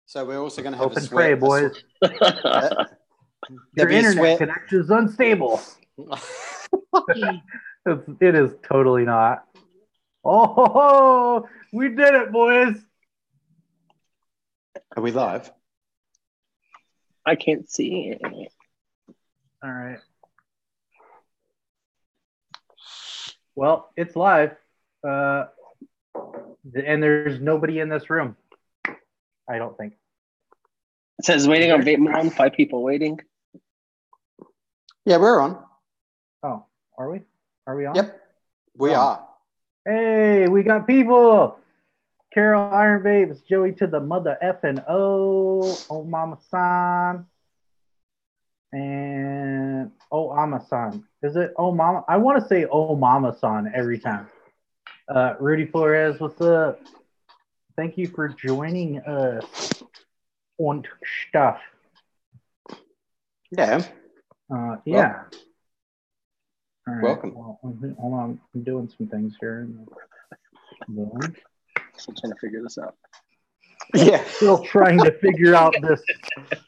So we're also going to have Hope and pray, boys. Your internet connection is unstable. It is totally not. Oh, we did it, boys. Are we live? I can't see it. All right. Well, it's live. And there's nobody in this room. I don't think. It says waiting on Vape Mom, 5 people waiting. Yeah, we're on. Oh, are we? Are we on? Yep, we are. Hey, we got people. Carol Iron Vapes, Joey to the mother effing oh mama san, and oh mama san. Is it oh mama? I want to say oh mama san every time. Rudy Flores, what's up? Thank you for joining us on stuff. Yeah. Yeah. All right. Welcome. Well, hold on. I'm doing some things here. Still trying to figure this out. Yeah. Still trying to figure out this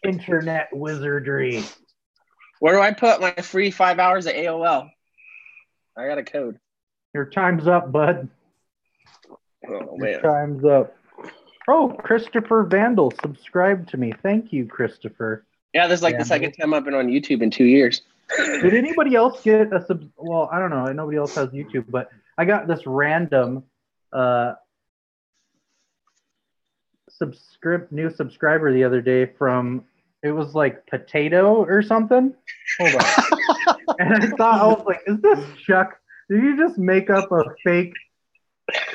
internet wizardry. Where do I put my free 5 hours of AOL? I got a code. Your time's up, bud. Oh, Your man. time's up. Oh, Christopher Vandal subscribed to me. Thank you, Christopher. Yeah, this is like the second time I've been on YouTube in 2 years. Did anybody else get a sub? Well, I don't know. Nobody else has YouTube, but I got this random new subscriber the other day from, it was like Potato or something. Hold on. And I was like, is this Chuck? Did you just make up a fake?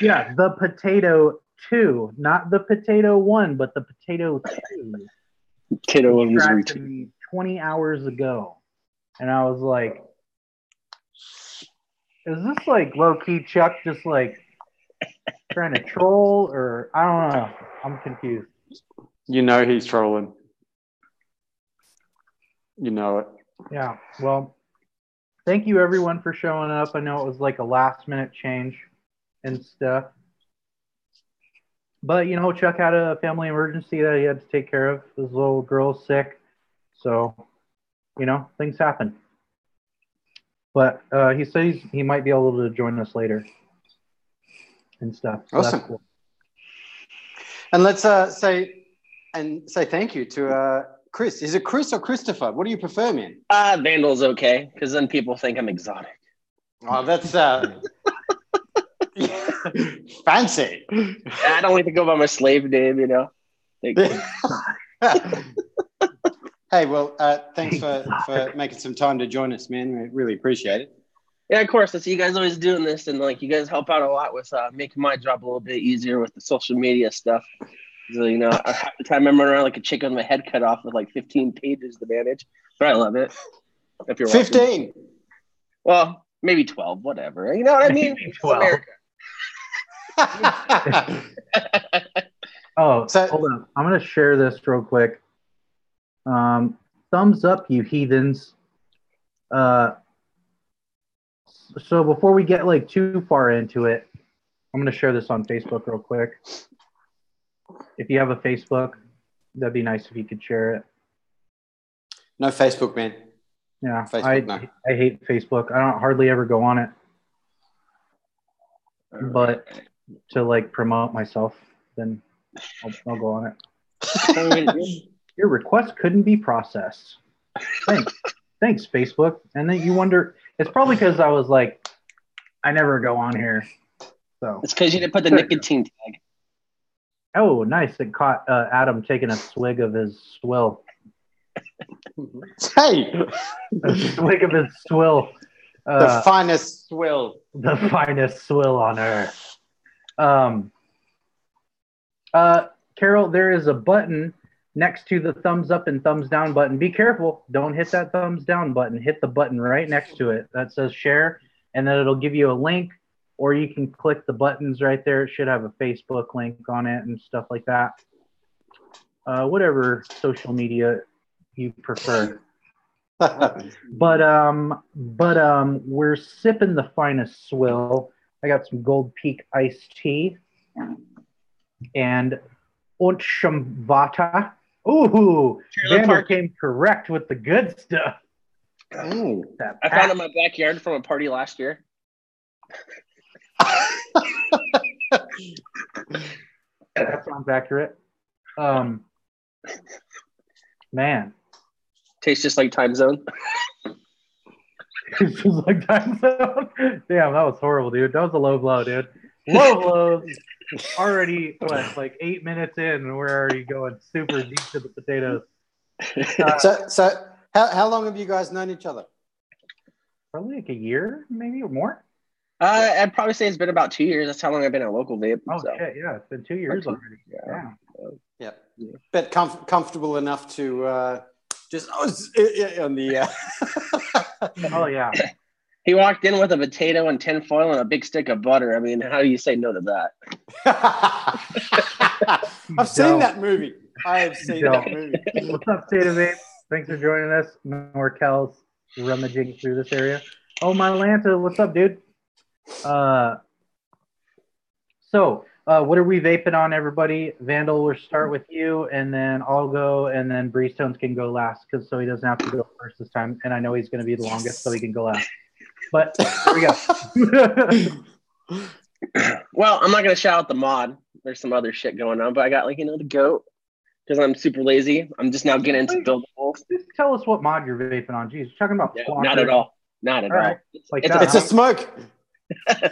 Yeah, the Potato 2, not the Potato 1, but the Potato 2. Potato 1 was subscribed to me 20 hours ago. And I was like, is this like low-key Chuck just like trying to troll, or I don't know. I'm confused. You know he's trolling. You know it. Yeah. Well, thank you everyone for showing up. I know it was like a last-minute change and stuff. But, you know, Chuck had a family emergency that he had to take care of. His little girl's sick. So, you know, things happen. But he says he might be able to join us later and stuff. So awesome. That's cool. And let's say thank you to Chris. Is it Chris or Christopher? What do you prefer, man? Vandal's okay, because then people think I'm exotic. Oh, that's fancy. I don't like to go by my slave name, you know. Hey, well, thanks for making some time to join us, man. We really appreciate it. Yeah, of course. I see you guys always doing this, and like you guys help out a lot with making my job a little bit easier with the social media stuff. So, you know, half the time I'm running around like a chicken with my head cut off with like 15 pages to manage, but I love it. If you're 15. Watching. Well, maybe 12, whatever. You know what I mean? 12. Oh, so, hold on. I'm going to share this real quick. Thumbs up, you heathens. So before we get like too far into it, I'm going to share this on Facebook real quick. If you have a Facebook, that'd be nice if you could share it. No Facebook, man. Yeah, Facebook, no. I hate Facebook. I don't hardly ever go on it. But to like promote myself, then I'll go on it. Your request couldn't be processed. Thanks, Facebook. And then you wonder, it's probably because I was like, I never go on here. So it's because you didn't put the nicotine tag. Oh, nice. It caught Adam taking a swig of his swill. Hey! A swig of his swill. The finest swill. The finest swill on earth. Carol, there is a button next to the thumbs up and thumbs down button. Be careful. Don't hit that thumbs down button. Hit the button right next to it that says share, and then it'll give you a link, or you can click the buttons right there. It should have a Facebook link on it and stuff like that. Whatever social media you prefer. But we're sipping the finest swill. I got some Gold Peak iced tea, and und Shambhata. Ooh, Trailer Vandal park. came correct with the good stuff. Ooh. I found it in my backyard from a party last year. That sounds accurate. Man. Tastes just like Time Zone. It's just like Time Zone. Damn, that was horrible, dude. That was a low blow, dude. Low blows. Already, what, like 8 minutes in, and we're already going super deep to the potatoes. So how long have you guys known each other? Probably like a year, maybe, or more. I'd probably say it's been about 2 years. That's how long I've been at Local Vape. Oh, so. shit, yeah. It's been 2 years already. Yeah. Yeah. But comfortable enough to just on the. Oh, yeah. He walked in with a potato and tinfoil and a big stick of butter. I mean, how do you say no to that? I've seen that movie. I have seen that movie. What's up, State of Vape? Thanks for joining us. Norcal's rummaging through this area. Oh, my Lanta, what's up, dude? So what are we vaping on, everybody? Vandal, we'll start with you, and then I'll go, and then Breezetones can go last, so he doesn't have to go first this time. And I know he's going to be the longest, so he can go last. But here we go. Well, I'm not going to shout out the mod. There's some other shit going on, but I got, like, the goat, because I'm super lazy. I'm just now getting into buildables. Just tell us what mod you're vaping on. Jeez, you're talking about not at all. Not at all. Right. It's a smoke.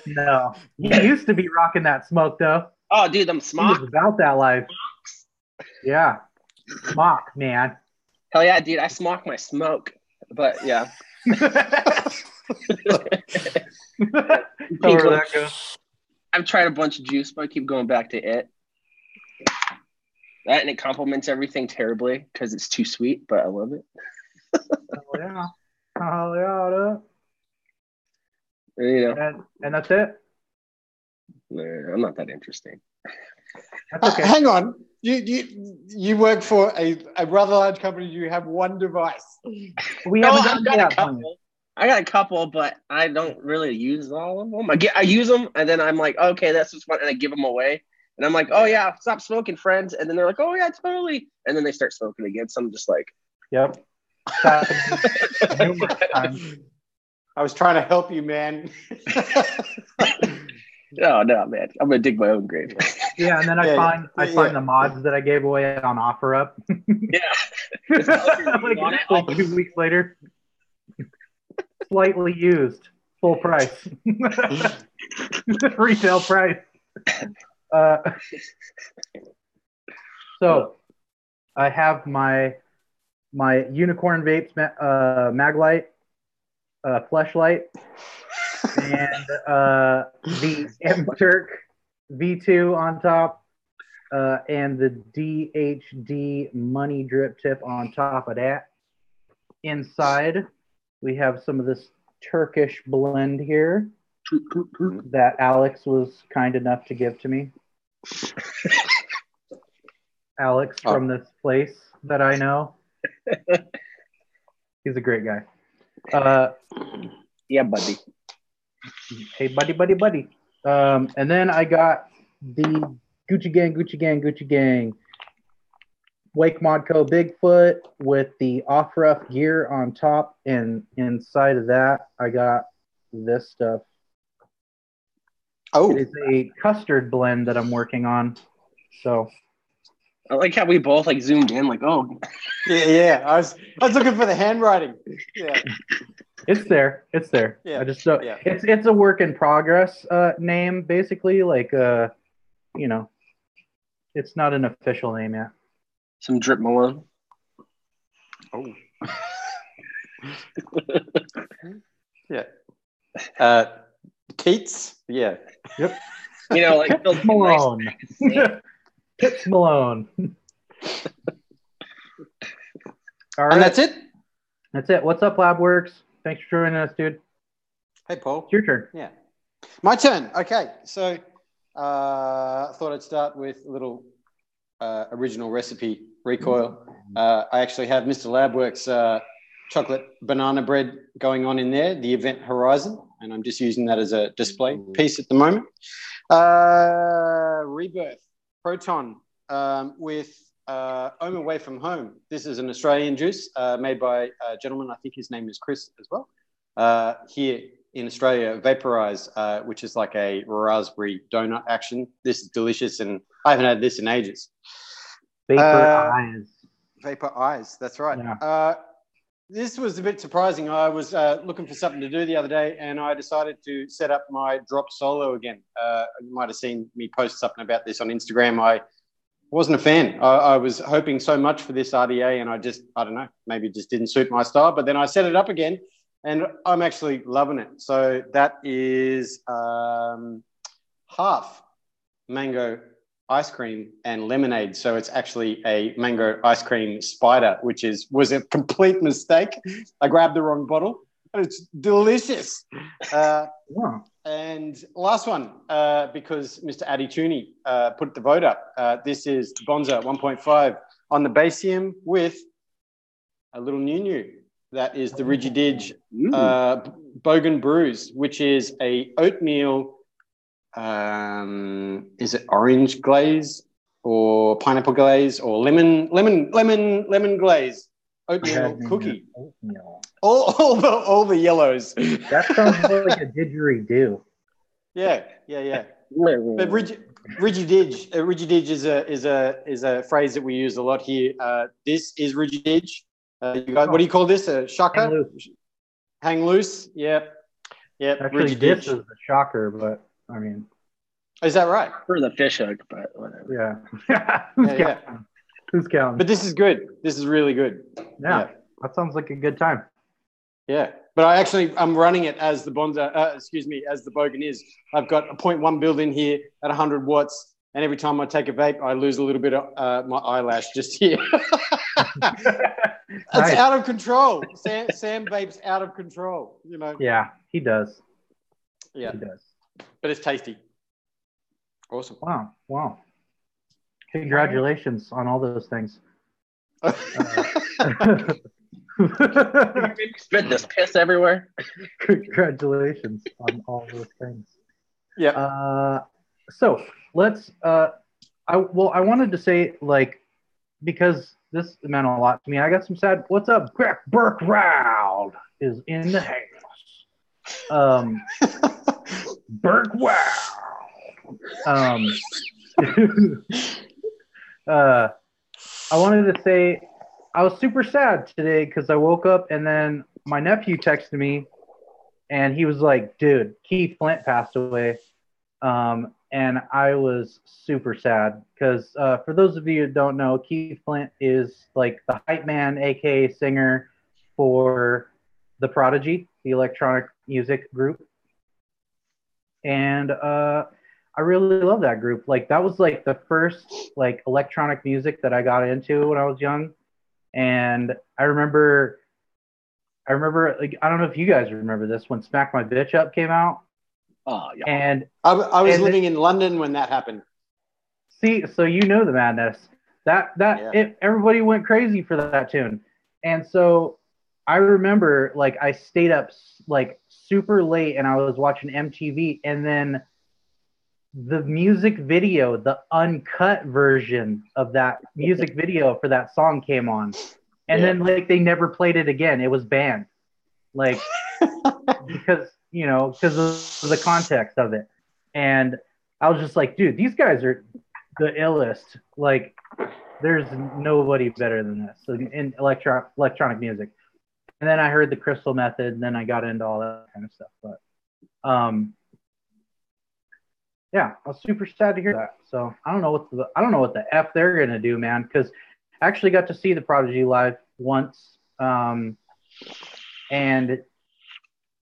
No. You used to be rocking that smoke, though. Oh, dude, I'm smock. He was about that life. Yeah. Smock, man. Hell yeah, dude. I smock my smoke. But, yeah. I've tried a bunch of juice, but I keep going back to it. That, and it complements everything terribly because it's too sweet, but I love it. Oh, yeah. Oh, yeah. You know. And that's it? I'm not that interesting. That's okay. Hang on. You work for a rather large company. You have one device. We haven't got a couple. I got a couple, but I don't really use all of them. I use them, and then I'm like, okay, that's just fun, and I give them away. And I'm like, oh, yeah, stop smoking, friends. And then they're like, oh, yeah, totally. And then they start smoking again. So I'm just like. Yep. Numerous times. I was trying to help you, man. No, man. I'm going to dig my own grave. Yeah, and then I find the mods that I gave away on OfferUp. Yeah. like 2 weeks later. Slightly used. Full price. Retail price. So I have my Unicorn Vapes Maglite fleshlight and the M-Turk V2 on top and the DHD money drip tip on top of that. Inside we have some of this Turkish blend here that Alex was kind enough to give to me. Alex from this place that I know. He's a great guy. Yeah, buddy. Hey, buddy. And then I got the Gucci Gang Wake Modco Bigfoot with the off-rough gear on top, and inside of that I got this stuff. Oh, it is a custard blend that I'm working on. So I like how we both like zoomed in, like, oh, yeah. I was looking for the handwriting. Yeah, it's there. Yeah, I just it's a work in progress name, basically. Like it's not an official name yet. Some drip Malone. Oh. Yeah. Keats. Yeah. Yep. Like Malone. Pips Malone. All right. And that's it? That's it. What's up, LabWorks? Thanks for joining us, dude. Hey, Paul. It's your turn. Yeah. My turn. Okay. So I thought I'd start with a little original recipe recoil. I actually have Mr. LabWorks chocolate banana bread going on in there, the Event Horizon, and I'm just using that as a display piece at the moment. Rebirth. Proton with Home Away from Home. This is an Australian juice made by a gentleman, I think his name is Chris as well, here in Australia, Vaporize, which is like a raspberry donut action. This is delicious, and I haven't had this in ages. Vaporize. Vaporize, that's right. Yeah. This was a bit surprising. I was looking for something to do the other day, and I decided to set up my drop solo again. You might have seen me post something about this on Instagram. I wasn't a fan. I was hoping so much for this RDA, and I don't know, maybe it just didn't suit my style. But then I set it up again, and I'm actually loving it. So that is half mango ice cream and lemonade. So it's actually a mango ice cream spider, which was a complete mistake. I grabbed the wrong bottle, and it's delicious. Yeah. And last one, because Mr. Addy Tooney put the vote up. This is Bonza 1.5 on the Basium with a little new. That is the Rigididge Bogan Brews, which is a oatmeal. Is it orange glaze or pineapple glaze or lemon glaze? Oatmeal cookie. Oatmeal. All the yellows. That sounds like a didgeridoo. Yeah. But rigididge is a phrase that we use a lot here. This is rigididge. What do you call this? A shocker? Hang loose. Yep. Actually, this is the shocker, but I mean, is that right? For the fish hook, but whatever. Yeah. Who's counting? But this is good. This is really good. Yeah. That sounds like a good time. Yeah. But I'm running it as the Bonza, as the Bogan is. I've got a 0.1 build in here at 100 watts. And every time I take a vape, I lose a little bit of my eyelash just here. It's out of control. Sam vapes out of control, you know. Yeah, he does. Yeah. He does. But it's tasty. Awesome. Wow. Congratulations on all those things. Spit this piss everywhere. Congratulations on all those things. Yeah. So let's. I wanted to say, like, because this meant a lot to me. I got some sad. What's up? Burke Round is in the house. Burke Wow. I wanted to say I was super sad today because I woke up and then my nephew texted me and he was like, dude, Keith Flint passed away. And I was super sad because for those of you who don't know, Keith Flint is like the hype man, aka singer for The Prodigy, the electronic music group. And I really love that group. Like that was like the first like electronic music that I got into when I was young. And I remember like, I don't know if you guys remember this when Smack My Bitch Up came out. Oh yeah. And I was living in London when that happened. See, so you know the madness. Everybody went crazy for that tune. And so I remember like I stayed up like super late and I was watching MTV, and then the music video, the uncut version of that music video for that song came on. And then like they never played it again. It was banned. Like because of the context of it. And I was just like, dude, these guys are the illest. Like there's nobody better than this in electronic music. And then I heard the Crystal Method, and then I got into all that kind of stuff. But yeah, I was super sad to hear that. So I don't know what the F they're gonna do, man. Because I actually got to see the Prodigy live once. And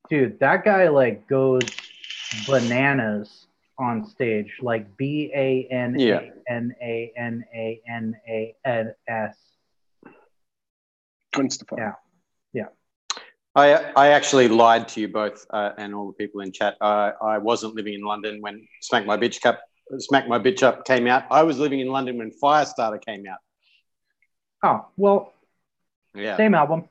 dude, that guy like goes bananas on stage, like BANANANANANS. Yeah. I actually lied to you both and all the people in chat. I wasn't living in London when Smack My Bitch Up came out. I was living in London when Firestarter came out. Oh, well, yeah. Same album.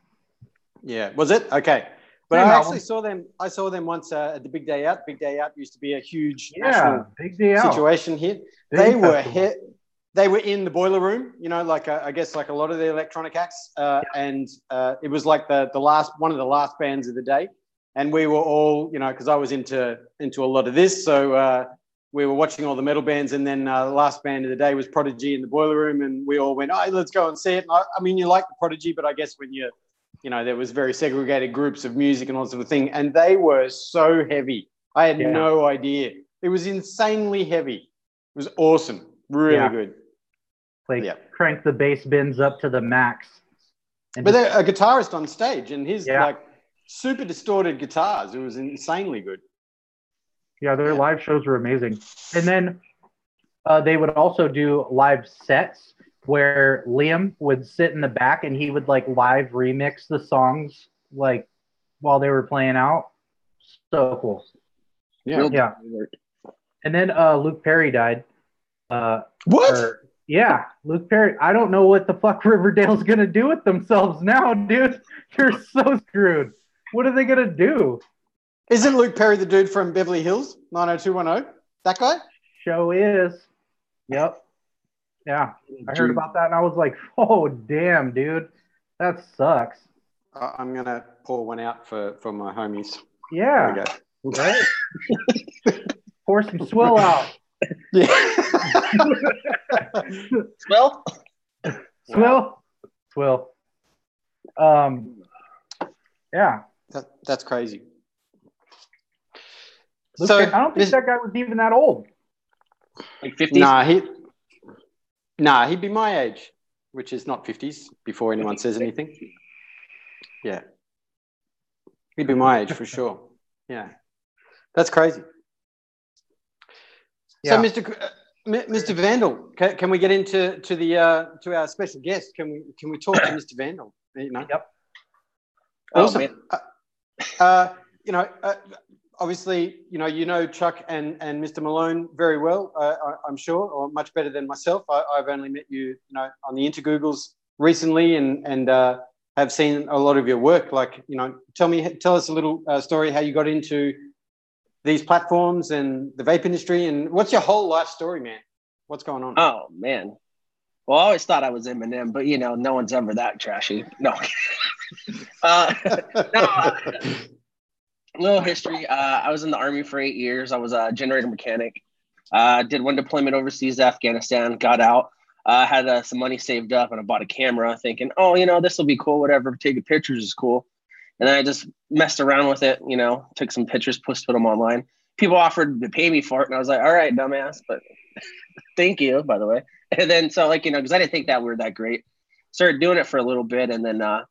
Yeah. Was it? Okay. But Same I album. actually saw them. I saw them once at the Big Day Out. Big Day Out used to be a huge Big Day Out situation here. Big festival. they were in the boiler room, you know, like I guess like a lot of the electronic acts, and it was like the last one of the last bands of the day, and we were all, you know, because I was into a lot of this, so we were watching all the metal bands, and then the last band of the day was Prodigy in the boiler room, and we all went, "Oh, let's go and see it." And I mean, you like the Prodigy, but I guess when you know, there was very segregated groups of music and all sort of thing, and they were so heavy. I had no idea. It was insanely heavy. It was awesome, really good. Like crank the bass bins up to the max. But a guitarist on stage, and his like super distorted guitars. It was insanely good. Yeah, their live shows were amazing. And then they would also do live sets where Liam would sit in the back and he would like live remix the songs like while they were playing out. So cool. Yeah. Yeah. And then Luke Perry died. What? Luke Perry. I don't know what the fuck Riverdale's gonna do with themselves now, dude. They're so screwed. What are they gonna do? Isn't Luke Perry the dude from Beverly Hills 90210? That guy? Show is. Yep. Yeah. I heard about that and I was like, oh damn, dude. That sucks. I'm gonna pour one out for my homies. Yeah. There we go. Right? Pour some swill out. Yeah. Swill? Swill? Swill. Yeah. That's crazy. Luke, I don't think that guy was even that old. Like 50s? Nah, he'd be my age, which is not 50s, before anyone says anything. Yeah. He'd be my age for sure. Yeah. That's crazy. Yeah. So, Mr. Vandal, can we get into to our special guest? Can we talk to Mr. Vandal? You know? Yep. Awesome. You know, obviously, you know Chuck and Mr. Malone very well, I'm sure, or much better than myself. I've only met you, on the Intergoogles recently, and have seen a lot of your work. Like, tell us a little story how you got into these platforms and the vape industry, and what's your whole life story, man? What's going on? Oh man. Well, I always thought I was Eminem, but no one's ever that trashy. No. Little history. I was in the Army for 8 years. I was a generator mechanic. Did one deployment overseas to Afghanistan, got out, had some money saved up, and I bought a camera thinking, this will be cool, whatever, taking pictures is cool. And then I just messed around with it, took some pictures, put them online. People offered to pay me for it, and I was like, all right, dumbass, but thank you, by the way. And then, so because I didn't think that we were that great, started doing it for a little bit, and then got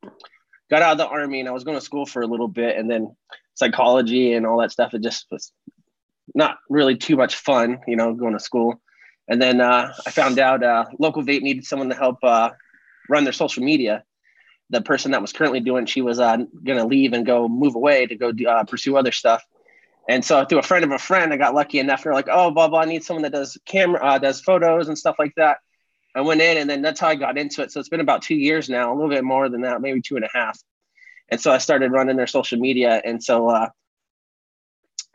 out of the Army, and I was going to school for a little bit, and then psychology and all that stuff, it just was not really too much fun, going to school. And then I found out local vape needed someone to help run their social media. The person that was currently doing it, she was going to leave and go move away to go pursue other stuff. And so through a friend of a friend, I got lucky enough. They're like, oh, blah, blah, I need someone that does camera, does photos and stuff like that. I went in, and then that's how I got into it. So it's been about 2 years now, a little bit more than that, maybe 2.5. And so I started running their social media. And so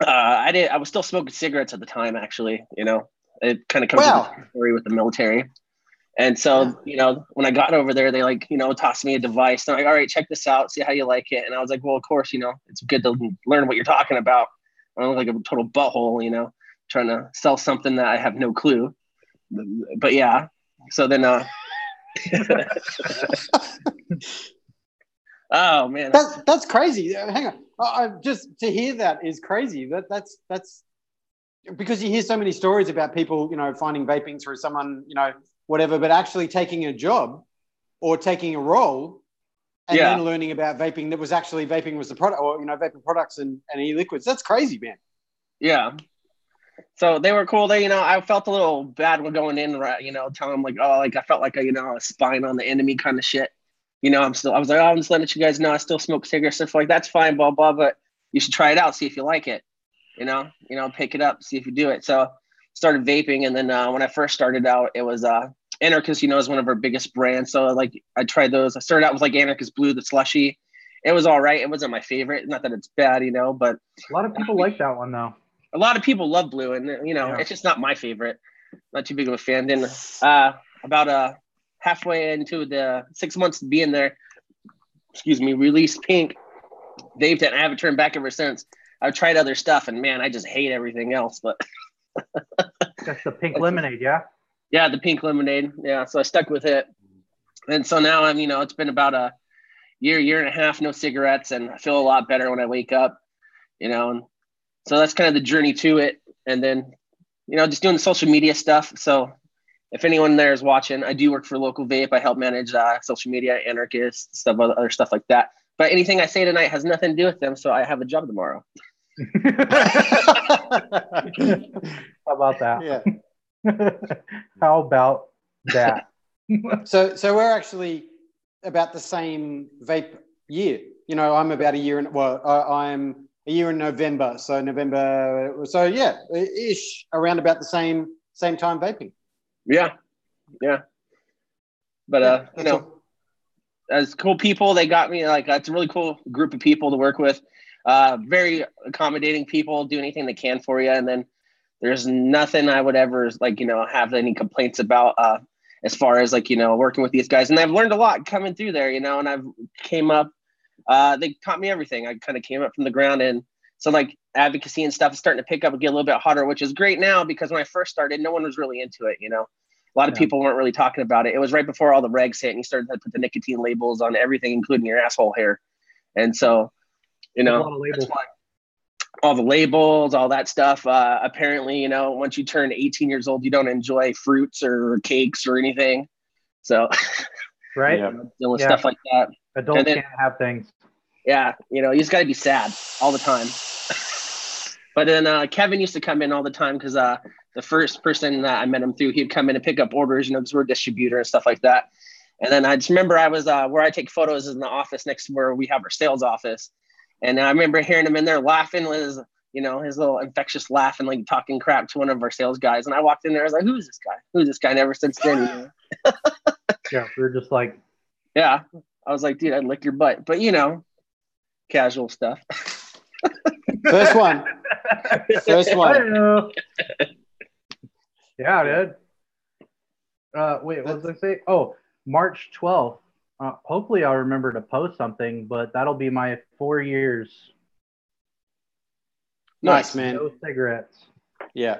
I was still smoking cigarettes at the time, actually. It kind of comes with the story with the military. And so, when I got over there, they tossed me a device. They're like, all right, check this out, see how you like it. And I was like, well, of course, it's good to learn what you're talking about. I don't look like a total butthole, trying to sell something that I have no clue. But yeah, so then, oh man, that's crazy. Hang on, I just to hear that is crazy. That's because you hear so many stories about people, finding vaping through someone, whatever, but actually taking a job or taking a role and then learning about vaping that was actually vaping was the product, or vaping products and e-liquids. That's crazy, man. Yeah. So they were cool. I felt a little bad when going in, telling them I felt like a spying on the enemy kind of shit. I was like, I'm just letting you guys know I still smoke cigarettes, stuff like that's fine, blah, blah, but you should try it out, see if you like it, pick it up, see if you do it. So started vaping. And then when I first started out, it was Anarchist, is one of our biggest brands. So I tried those. I started out with Anarchist Blue, the slushy. It was all right. It wasn't my favorite. Not that it's bad, but a lot of people like that one though. A lot of people love Blue, and it's just not my favorite. not too big of a fan. Then about halfway into the 6 months of being there, released Pink, vaped it, and I haven't turned back ever since. I've tried other stuff, and man, I just hate everything else. But that's the pink lemonade, yeah? Yeah, the pink lemonade. Yeah, so I stuck with it. And so now I'm, it's been about a year and a half, no cigarettes, and I feel a lot better when I wake up, and so that's kind of the journey to it. And then, just doing the social media stuff. So if anyone there is watching, I do work for Local Vape. I help manage social media, anarchists, stuff, other stuff like that. But anything I say tonight has nothing to do with them, so I have a job tomorrow. How about that? Yeah. How about that? So we're actually about the same vape year. I'm about a year in. I'm a year in November. So November. So yeah, ish around about the same time vaping. Yeah. But as cool people, they got me. Like, it's a really cool group of people to work with. Very accommodating people, do anything they can for you. And then there's nothing I would ever have any complaints about as far as working with these guys. And I've learned a lot coming through there, and I've came up, they taught me everything. I kind of came up from the ground. And so advocacy and stuff is starting to pick up and get a little bit hotter, which is great now, because when I first started, no one was really into it. A lot of people weren't really talking about it. It was right before all the regs hit, and you started to put the nicotine labels on everything, including your asshole hair. And so, that's why all the labels, all that stuff. Apparently, once you turn 18 years old, you don't enjoy fruits or cakes or anything. So, right, dealing with stuff like that. Adults can't have things. Yeah, you just got to be sad all the time. But then Kevin used to come in all the time, because the first person that I met him through, he'd come in and pick up orders, because we're a distributor and stuff like that. And then I just remember I was where I take photos is in the office next to where we have our sales office. And I remember hearing him in there laughing with his, his little infectious laugh and talking crap to one of our sales guys. And I walked in there, I was like, who's this guy? Who's this guy? And ever since then, Yeah, we were just like, yeah. I was like, dude, I'd lick your butt. But, casual stuff. First one. Yeah, dude. Wait, what did I say? Oh, March 12th. Hopefully I'll remember to post something, but that'll be my 4 years. Nice, man. No cigarettes. Yeah.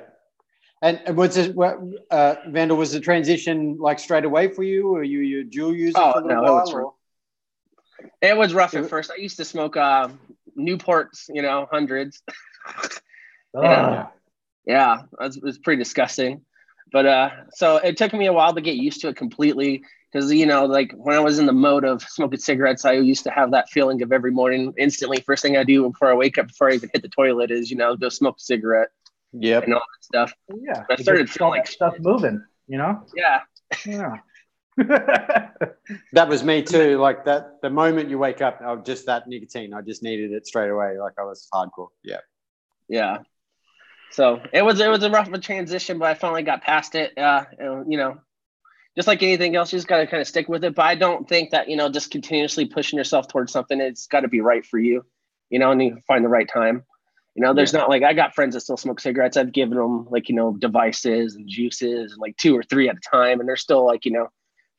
And was it, Vandal, was the transition straight away for you, or you dual user for a little while? It was rough at first. I used to smoke Newports, hundreds. Yeah, it was pretty disgusting. But so it took me a while to get used to it completely, because when I was in the mode of smoking cigarettes, I used to have that feeling of every morning instantly. First thing I do before I wake up, before I even hit the toilet, is go smoke a cigarette. Yep. And all that stuff. Yeah. I started feeling like stuff moving. Yeah. Yeah. That was me too. That the moment you wake up, just that nicotine, I just needed it straight away. I was hardcore. Yeah. So it was a rough of a transition, but I finally got past it. Just like anything else, you just got to kind of stick with it. But I don't think that, just continuously pushing yourself towards something, it's got to be right for you, and you find the right time. There's not I got friends that still smoke cigarettes. I've given them devices and juices and 2 or 3 at a time. And they're still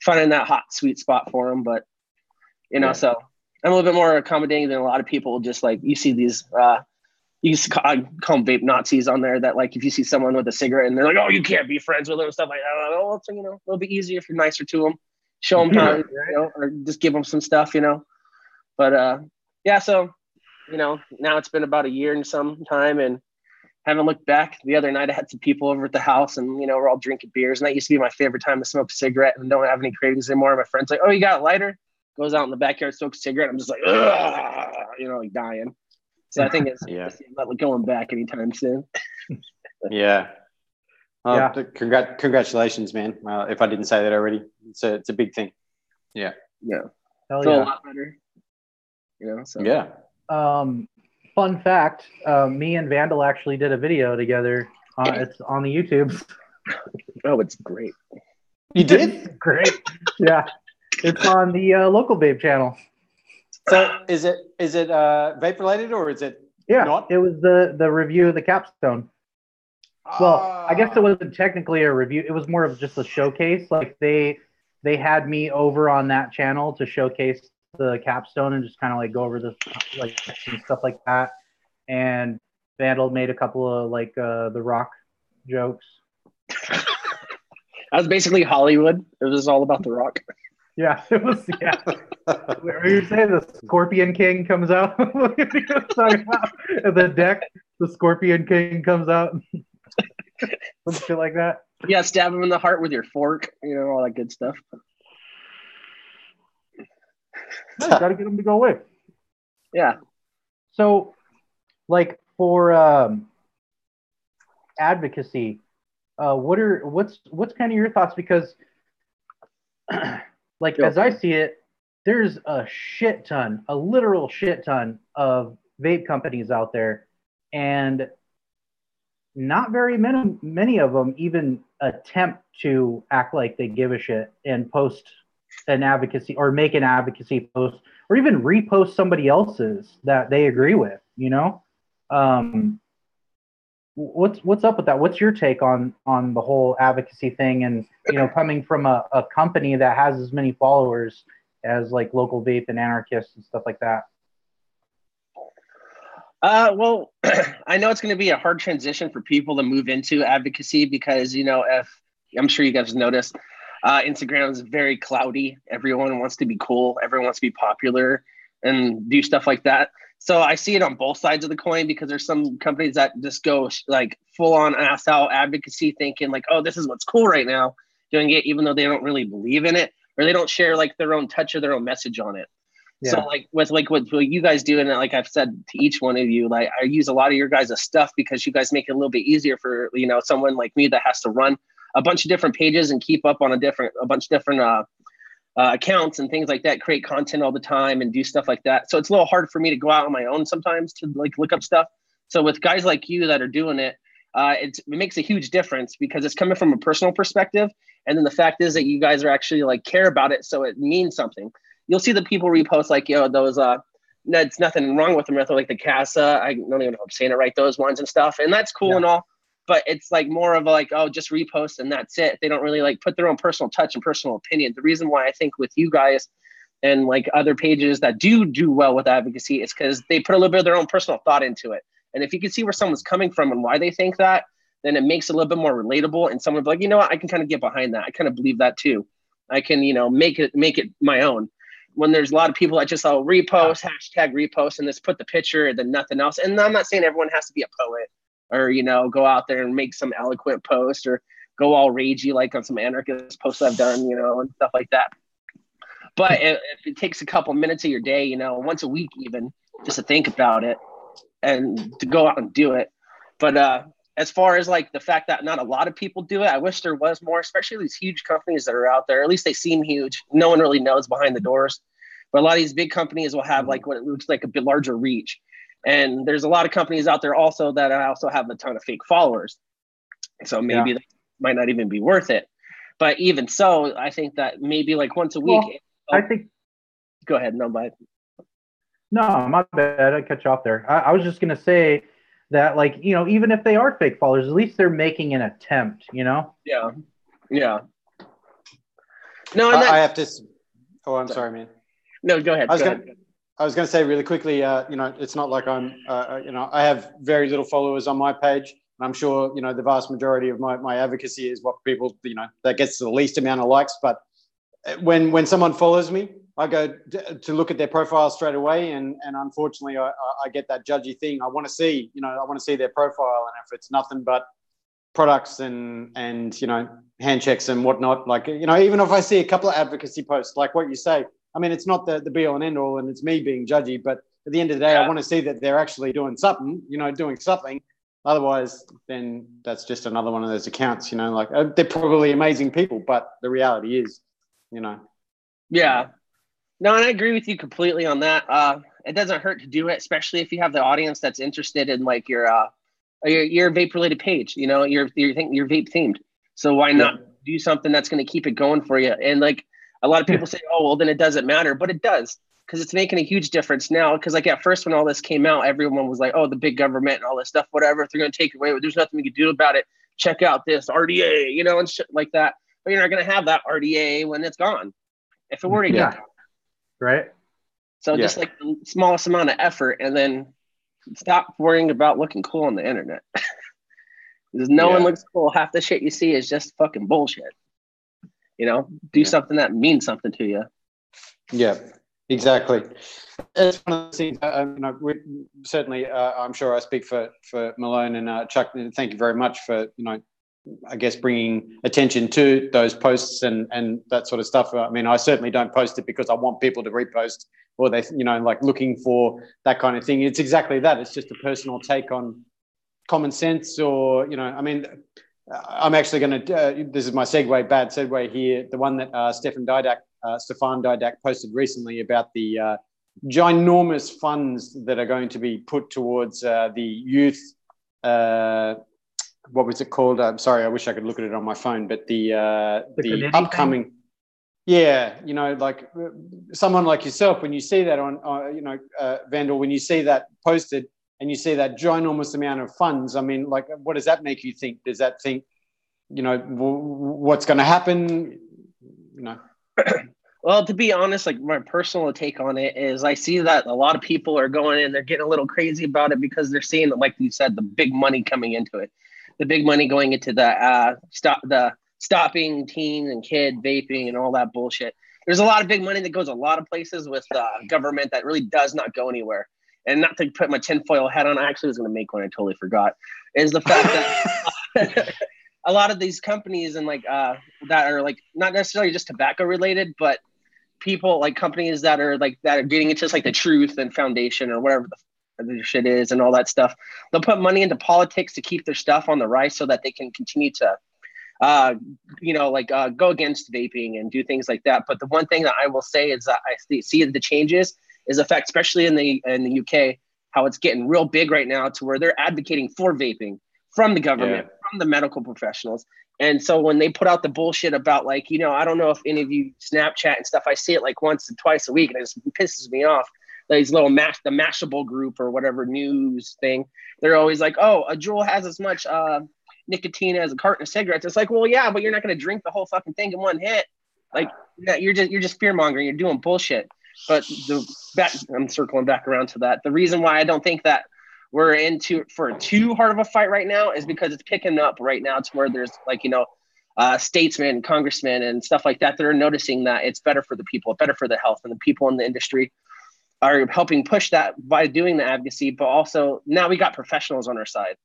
finding that hot, sweet spot for them. But, so I'm a little bit more accommodating than a lot of people. Just you see these, you used to call them vape Nazis on there, that if you see someone with a cigarette and they're like, oh, you can't be friends with them and stuff like that. Well, it's, a little bit easier if you're nicer to them, show them how, or just give them some stuff, But so, now it's been about a year and some time, and haven't looked back. The other night I had some people over at the house, and we're all drinking beers, and that used to be my favorite time to smoke a cigarette, and don't have any cravings anymore. My friend's like, oh, you got a lighter? Goes out in the backyard, smokes a cigarette. I'm just like, ugh, dying. So I think it's not going back anytime soon. Yeah. Congratulations, man. If I didn't say that already, it's a big thing. Yeah. Hell Feel yeah. a lot better. So. Yeah. Fun fact, me and Vandal actually did a video together. It's on the YouTube. Oh, it's great. You did? Great. Yeah. It's on the Local Vape channel. So is it vape related, or is it not? It was the review of the capstone. Well, I guess it wasn't technically a review. It was more of just a showcase. Like they had me over on that channel to showcase the capstone and just kind of like go over the like and stuff like that. And Vandal made a couple of like the rock jokes. That was basically Hollywood. It was all about The Rock. Yeah, it was. Yeah, where you say the Scorpion King comes out. What are you talking about? At the deck, the Scorpion King comes out. Some shit like that. Yeah, stab him in the heart with your fork. You know, all that good stuff. No, you gotta get him to go away. Yeah. So, like for advocacy, what's kind of your thoughts? Because like as I see it, there's a shit ton, a literal shit ton of vape companies out there, and not very many of them even attempt to act like they give a shit and post an advocacy or make an advocacy post or even repost somebody else's that they agree with, you know? What's up with that? What's your take on the whole advocacy thing? And, you know, coming from a company that has as many followers as like Local Vape and Anarchists and stuff like that. Well, I know it's going to be a hard transition for people to move into advocacy because, you know, if I'm sure you guys noticed, Instagram is very cloudy. Everyone wants to be cool. Everyone wants to be popular and do stuff like that. So I see it on both sides of the coin because there's some companies that just go like full on ass out advocacy thinking like, oh, this is what's cool right now, doing it, even though they don't really believe in it or they don't share like their own touch or their own message on it. Yeah. So like with like what you guys do, and like I've said to each one of you, like I use a lot of your guys' stuff because you guys make it a little bit easier for, you know, someone like me that has to run a bunch of different pages and keep up on a bunch of different accounts and things like that, create content all the time and do stuff like that. So it's a little hard for me to go out on my own sometimes to like look up stuff. So with guys like you that are doing it, it makes a huge difference because it's coming from a personal perspective. And then the fact is that you guys are actually like care about it. So it means something. You'll see the people repost like, you know, those, it's nothing wrong with them. Like the CASA, I don't even know if I'm saying it right, those ones and stuff. And that's cool and all, but it's like more of a like, oh, just repost and that's it. They don't really like put their own personal touch and personal opinion. The reason why I think with you guys and like other pages that do well with advocacy is because they put a little bit of their own personal thought into it. And if you can see where someone's coming from and why they think that, then it makes it a little bit more relatable. And someone will be like, you know what, I can kind of get behind that. I kind of believe that too. I can, you know, make it my own. When there's a lot of people that just all repost, hashtag repost, and just put the picture and then nothing else. And I'm not saying everyone has to be a poet or, you know, go out there and make some eloquent post or go all ragey like on some anarchist posts I've done, you know, and stuff like that. But if it takes a couple minutes of your day, you know, once a week even, just to think about it and to go out and do it. But as far as like the fact that not a lot of people do it, I wish there was more, especially these huge companies that are out there. At least they seem huge. No one really knows behind the doors. But a lot of these big companies will have like what it looks like a bit larger reach. And there's a lot of companies out there also that also have a ton of fake followers. So maybe that might not even be worth it. But even so, I think that maybe like once a week. I think. Go ahead. No, but. No, my bad. I cut you off there. I was just going to say that, like, you know, even if they are fake followers, at least they're making an attempt, you know? Yeah. Yeah. No, I have to. Oh, I'm sorry, man. No, go ahead. I was going to say really quickly, you know, it's not like I'm, you know, I have very little followers on my page. And I'm sure, you know, the vast majority of my advocacy is what people, you know, that gets the least amount of likes. But when someone follows me, I go to look at their profile straight away. And unfortunately, I get that judgy thing. I want to see, you know, I want to see their profile. And if it's nothing but products and you know, hand checks and whatnot, like, you know, even if I see a couple of advocacy posts, like what you say, I mean, it's not the be all and end all, and it's me being judgy, but at the end of the day, I want to see that they're actually doing something, you know, doing something. Otherwise, then that's just another one of those accounts, you know, like they're probably amazing people, but the reality is, you know. Yeah. No, and I agree with you completely on that. It doesn't hurt to do it, especially if you have the audience that's interested in like your vape related page, you know, your vape themed. So why not do something that's going to keep it going for you? And like, a lot of people say, oh, well, then it doesn't matter, but it does. because it's making a huge difference now. Because like at first when all this came out, everyone was like, oh, the big government and all this stuff, whatever, if they're going to take it away, there's nothing we can do about it. Check out this RDA, you know, and shit like that. But you're not going to have that RDA when it's gone. If it were to get gone. Right. So just like the smallest amount of effort, and then stop worrying about looking cool on the internet. Because no one looks cool. Half the shit you see is just fucking bullshit. You know, do something that means something to you. Yeah, exactly. It's one of the things. You know, we certainly. I'm sure I speak for Malone and Chuck. Thank you very much for, you know, I guess bringing attention to those posts and that sort of stuff. I mean, I certainly don't post it because I want people to repost, or they, you know, like looking for that kind of thing. It's exactly that. It's just a personal take on common sense, or, you know, I mean, I'm actually going to, this is my bad segue here. The one that Stefan Didak posted recently about the ginormous funds that are going to be put towards the youth, what was it called? I'm sorry, I wish I could look at it on my phone, but the upcoming thing? Yeah, you know, like someone like yourself, when you see that on, you know, Vandal, when you see that posted and you see that ginormous amount of funds, I mean, like, what does that make you think? Does that think, you know, what's going to happen? You know? Well, to be honest, like my personal take on it is I see that a lot of people are going in, they're getting a little crazy about it because they're seeing, like you said, the big money coming into it. The big money going into the stopping teen and kid vaping and all that bullshit. There's a lot of big money that goes a lot of places with government that really does not go anywhere. And not to put my tinfoil hat on, I actually was going to make one, I totally forgot, is the fact that a lot of these companies and like that are like not necessarily just tobacco related, but people like companies that are getting into like the Truth and Foundation or whatever the shit is and all that stuff. They'll put money into politics to keep their stuff on the rise so that they can continue to go against vaping and do things like that. But the one thing that I will say is that I see the changes is the fact, especially in the UK, how it's getting real big right now to where they're advocating for vaping from the government, from the medical professionals. And so when they put out the bullshit about like, you know, I don't know if any of you Snapchat and stuff, I see it like once or twice a week and it just pisses me off. These little the Mashable group or whatever news thing, they're always like, oh, a Juul has as much nicotine as a carton of cigarettes. It's like, well, yeah, but you're not going to drink the whole fucking thing in one hit. Like, you're just fear mongering. You're doing bullshit. But I'm circling back around to that. The reason why I don't think that we're into for too hard of a fight right now is because it's picking up right now to where there's like, you know, statesmen, congressmen, and stuff like that that are noticing that it's better for the people, better for the health, and the people in the industry are helping push that by doing the advocacy. But also now we got professionals on our side,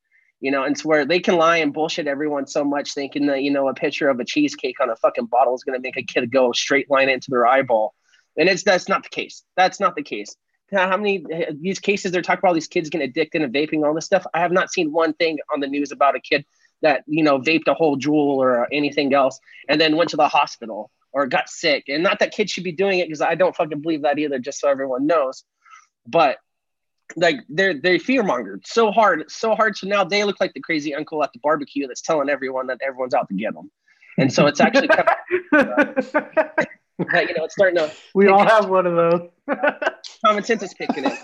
you know, and it's where they can lie and bullshit everyone so much thinking that, you know, a picture of a cheesecake on a fucking bottle is going to make a kid go straight line into their eyeball. And that's not the case. That's not the case. How many these cases they're talking about all these kids getting addicted and vaping, all this stuff? I have not seen one thing on the news about a kid that, you know, vaped a whole Juul or anything else and then went to the hospital or got sick. And not that kids should be doing it, because I don't fucking believe that either, just so everyone knows. But like they fear mongered so hard. So now they look like the crazy uncle at the barbecue that's telling everyone that everyone's out to get them. And so it's actually kind of, you know, it's starting to. We all have one of those. Common sense is kicking in.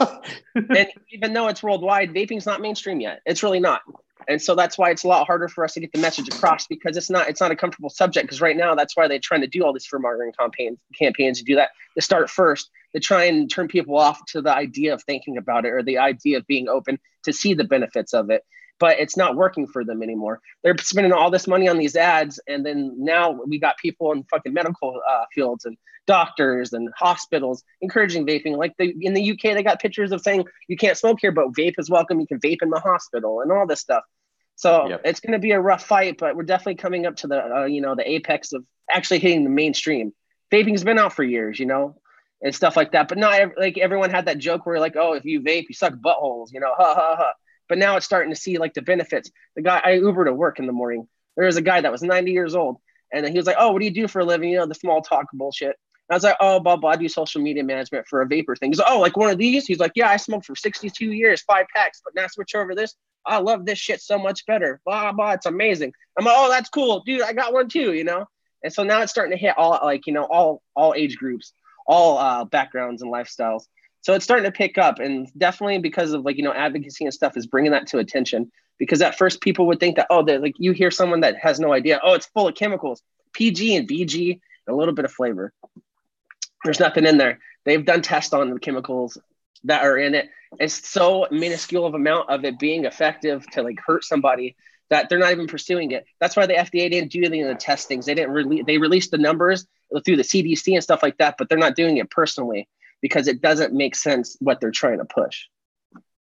And even though it's worldwide, vaping's not mainstream yet. It's really not. And so that's why it's a lot harder for us to get the message across, because it's not a comfortable subject. Because right now, that's why they're trying to do all these fear-mongering campaigns to do that. To start first, to try and turn people off to the idea of thinking about it or the idea of being open to see the benefits of it. But it's not working for them anymore. They're spending all this money on these ads. And then now we got people in fucking medical fields and doctors and hospitals encouraging vaping. Like in the UK, they got pictures of saying you can't smoke here, but vape is welcome. You can vape in the hospital and all this stuff. So It's going to be a rough fight, but we're definitely coming up to the, the apex of actually hitting the mainstream. Vaping's been out for years, you know, and stuff like that. But not like everyone had that joke where like, oh, if you vape, you suck buttholes, you know, ha, ha, ha. But now it's starting to see like the benefits. The guy, I Ubered to work in the morning. There was a guy that was 90 years old. And he was like, oh, what do you do for a living? You know, the small talk bullshit. And I was like, oh, blah, blah, I do social media management for a vapor thing. He's like, oh, like one of these? He's like, yeah, I smoked for 62 years, 5 packs, but now switch over this. I love this shit so much better. Blah, blah, it's amazing. I'm like, oh, that's cool. Dude, I got one too, you know? And so now it's starting to hit all, like, you know, all age groups, all backgrounds and lifestyles. So it's starting to pick up, and definitely because of like, you know, advocacy and stuff is bringing that to attention. Because at first people would think that, oh, like you hear someone that has no idea, oh, it's full of chemicals, PG and VG, and a little bit of flavor. There's nothing in there. They've done tests on the chemicals that are in it. It's so minuscule of amount of it being effective to like hurt somebody that they're not even pursuing it. That's why the FDA didn't do any of the testings. They didn't they released the numbers through the CDC and stuff like that, but they're not doing it personally because it doesn't make sense what they're trying to push.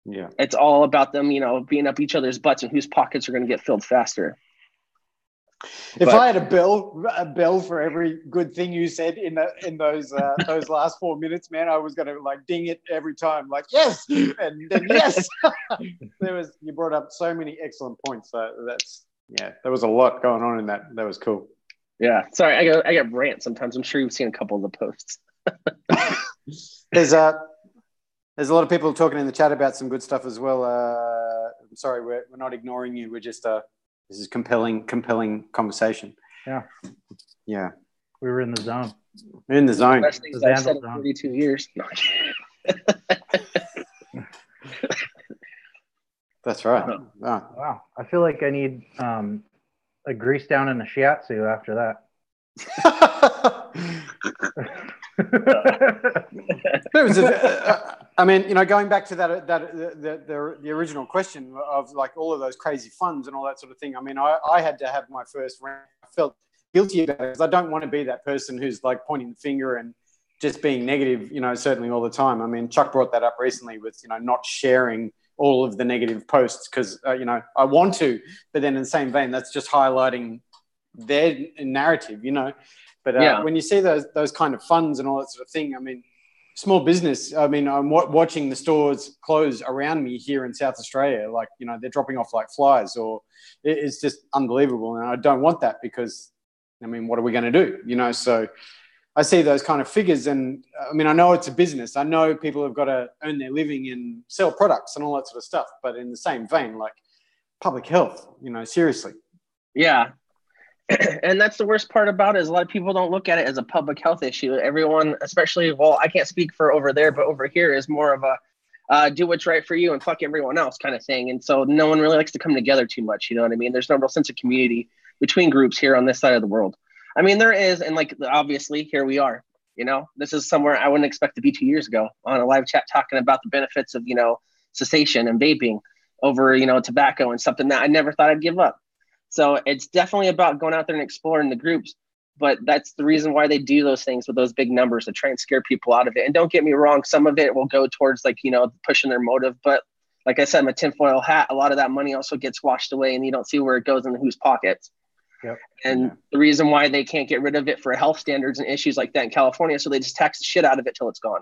Yeah. It's all about them, you know, being up each other's butts and whose pockets are going to get filled faster. If I had a bell for every good thing you said in those last 4 minutes, man, I was going to like ding it every time, like yes, and then yes. You brought up so many excellent points. There was a lot going on in that. That was cool. Yeah, sorry, I get rant sometimes. I'm sure you've seen a couple of the posts. There's a lot of people talking in the chat about some good stuff as well. I'm sorry, we're not ignoring you. We're just this is compelling conversation. Yeah. Yeah. We were in the zone. We're in the zone. Best things I've said in 32 years. That's right. Wow. Wow. I feel like I need a grease down and a shiatsu after that. I mean, you know, going back to the original question of like all of those crazy funds and all that sort of thing. I mean, I had to have my first rant. I felt guilty about it because I don't want to be that person who's like pointing the finger and just being negative, you know, certainly all the time. I mean, Chuck brought that up recently with, you know, not sharing all of the negative posts because, you know, I want to, but then in the same vein, that's just highlighting their narrative, you know. But when you see those kind of funds and all that sort of thing, I mean, small business, I mean, I'm watching the stores close around me here in South Australia. Like, you know, they're dropping off like flies, or it's just unbelievable. And I don't want that because, I mean, what are we going to do? You know, so I see those kind of figures. And I mean, I know it's a business. I know people have got to earn their living and sell products and all that sort of stuff. But in the same vein, like public health, you know, seriously. Yeah. And that's the worst part about it is a lot of people don't look at it as a public health issue. Everyone, especially, well, I can't speak for over there, but over here is more of a do what's right for you and fuck everyone else kind of thing. And so no one really likes to come together too much. You know what I mean? There's no real sense of community between groups here on this side of the world. I mean, there is. And like, obviously, here we are. You know, this is somewhere I wouldn't expect to be 2 years ago on a live chat talking about the benefits of, you know, cessation and vaping over, you know, tobacco and something that I never thought I'd give up. So it's definitely about going out there and exploring the groups, but that's the reason why they do those things with those big numbers to try and scare people out of it. And don't get me wrong, some of it will go towards like, you know, pushing their motive. But like I said, my tinfoil hat, a lot of that money also gets washed away and you don't see where it goes in whose pockets. Yep. And the reason why they can't get rid of it for health standards and issues like that in California, so they just tax the shit out of it till it's gone.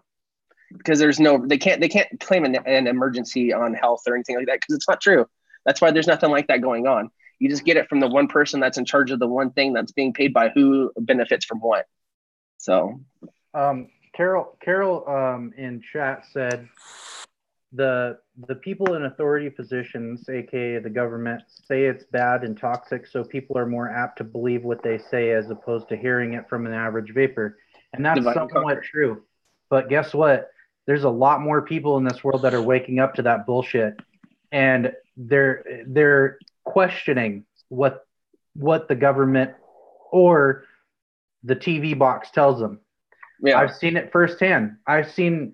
Because they can't claim an emergency on health or anything like that because it's not true. That's why there's nothing like that going on. You just get it from the one person that's in charge of the one thing that's being paid by who benefits from what. So, Carol, in chat said the people in authority positions, aka the government, say it's bad and toxic, so people are more apt to believe what they say as opposed to hearing it from an average vapor, and that's somewhat true. But guess what? There's a lot more people in this world that are waking up to that bullshit, and they're questioning what the government or the TV box tells them. Yeah. I've seen it firsthand. I've seen,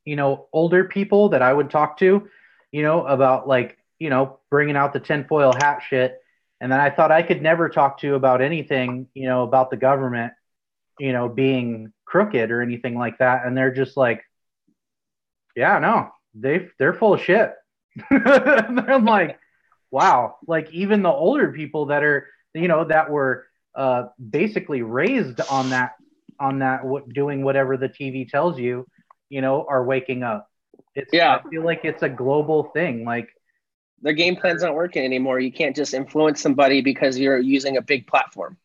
you know, older people that I would talk to, you know, about like, you know, bringing out the tinfoil hat shit. And then I thought I could never talk to about anything, you know, about the government, you know, being crooked or anything like that. And they're just like, yeah, no, they're full of shit. And I'm like, wow, like even the older people that are, you know, that were basically raised on that, doing whatever the TV tells you, you know, are waking up. I feel like it's a global thing. Like their game plan's not working anymore. You can't just influence somebody because you're using a big platform.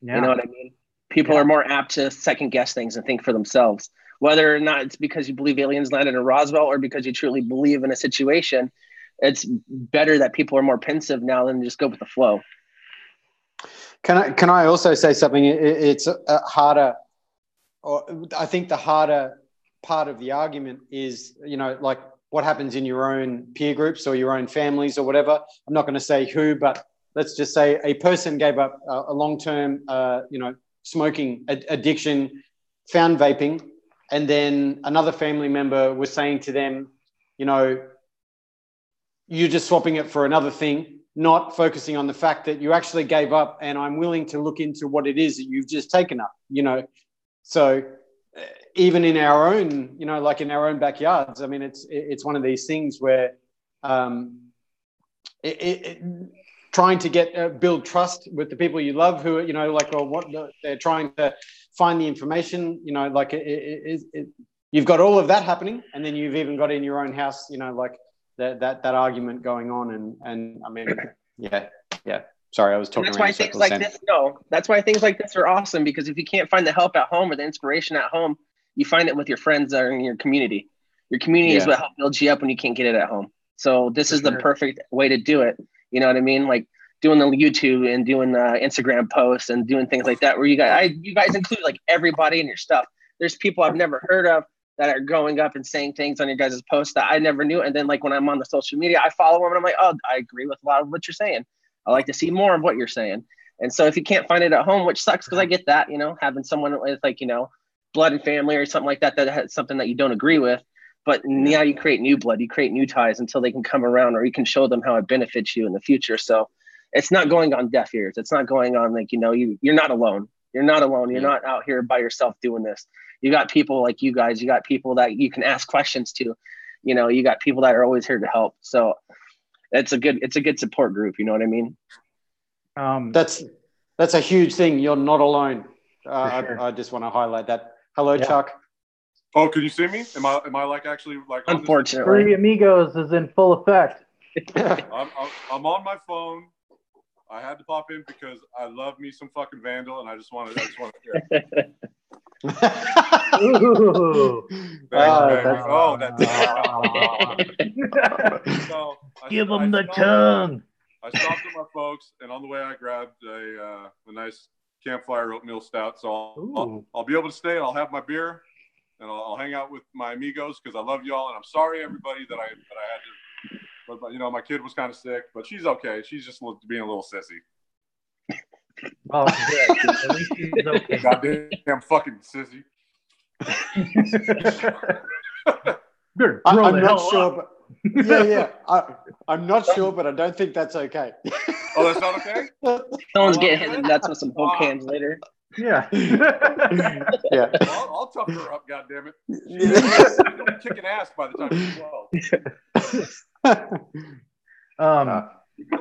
Yeah. You know what I mean? People are more apt to second guess things and think for themselves, whether or not it's because you believe aliens landed in Roswell or because you truly believe in a situation. It's better that people are more pensive now than just go with the flow. Can I also say something? It's harder or I think the harder part of the argument is, you know, like what happens in your own peer groups or your own families or whatever. I'm not going to say who, but let's just say a person gave up a long-term, you know, smoking addiction, found vaping, and then another family member was saying to them, you know, you're just swapping it for another thing, not focusing on the fact that you actually gave up, and I'm willing to look into what it is that you've just taken up, you know. So even in our own, you know, like in our own backyards, I mean, it's one of these things where trying to get build trust with the people you love, who, you know, like, or what they're trying to find the information, you know, like you've got all of that happening, and then you've even got in your own house, you know, like that argument going on, and I mean, yeah. Sorry, I was talking. And that's why things like this. No, that's why things like this are awesome, because if you can't find the help at home or the inspiration at home, you find it with your friends or in your community. Your community is what helps build you up when you can't get it at home. So this is the perfect way to do it. You know what I mean? Like doing the YouTube and doing the Instagram posts and doing things like that, where you guys include like everybody in your stuff. There's people I've never heard of that are going up and saying things on your guys' posts that I never knew. And then like when I'm on the social media, I follow them and I'm like, oh, I agree with a lot of what you're saying. I like to see more of what you're saying. And so if you can't find it at home, which sucks because I get that, you know, having someone with like, you know, blood and family or something like that, that has something that you don't agree with. But now you create new blood, you create new ties until they can come around, or you can show them how it benefits you in the future. So it's not going on deaf ears. It's not going on like, you know, you're not alone. You're not alone. You're not out here by yourself doing this. You got people like you guys. You got people that you can ask questions to. You know, you got people that are always here to help. So it's a good support group. You know what I mean? That's a huge thing. You're not alone. Sure. I just want to highlight that. Hello, Chuck. Oh, can you see me? Am I like actually like? Unfortunately, Free Amigos is in full effect. I'm on my phone. I had to pop in because I love me some fucking Vandal, and I just want to share. Ooh. So Give them the tongue. I stopped at my folks, and on the way I grabbed a nice campfire oatmeal stout. So I'll be able to stay, and I'll have my beer, and I'll hang out with my amigos because I love y'all, and I'm sorry everybody that I had to. But you know, my kid was kind of sick, but she's okay. She's just being a little sissy. Oh, good. At least she's okay. Goddamn fucking sissy. I'm not sure, but I'm not sure, but I don't think that's okay. Oh, that's not okay? Someone's getting hit in the nuts with some Coke cans later. Yeah. Yeah. Well, I'll tough her up, goddammit. She's gonna be kicking ass by the time she's 12.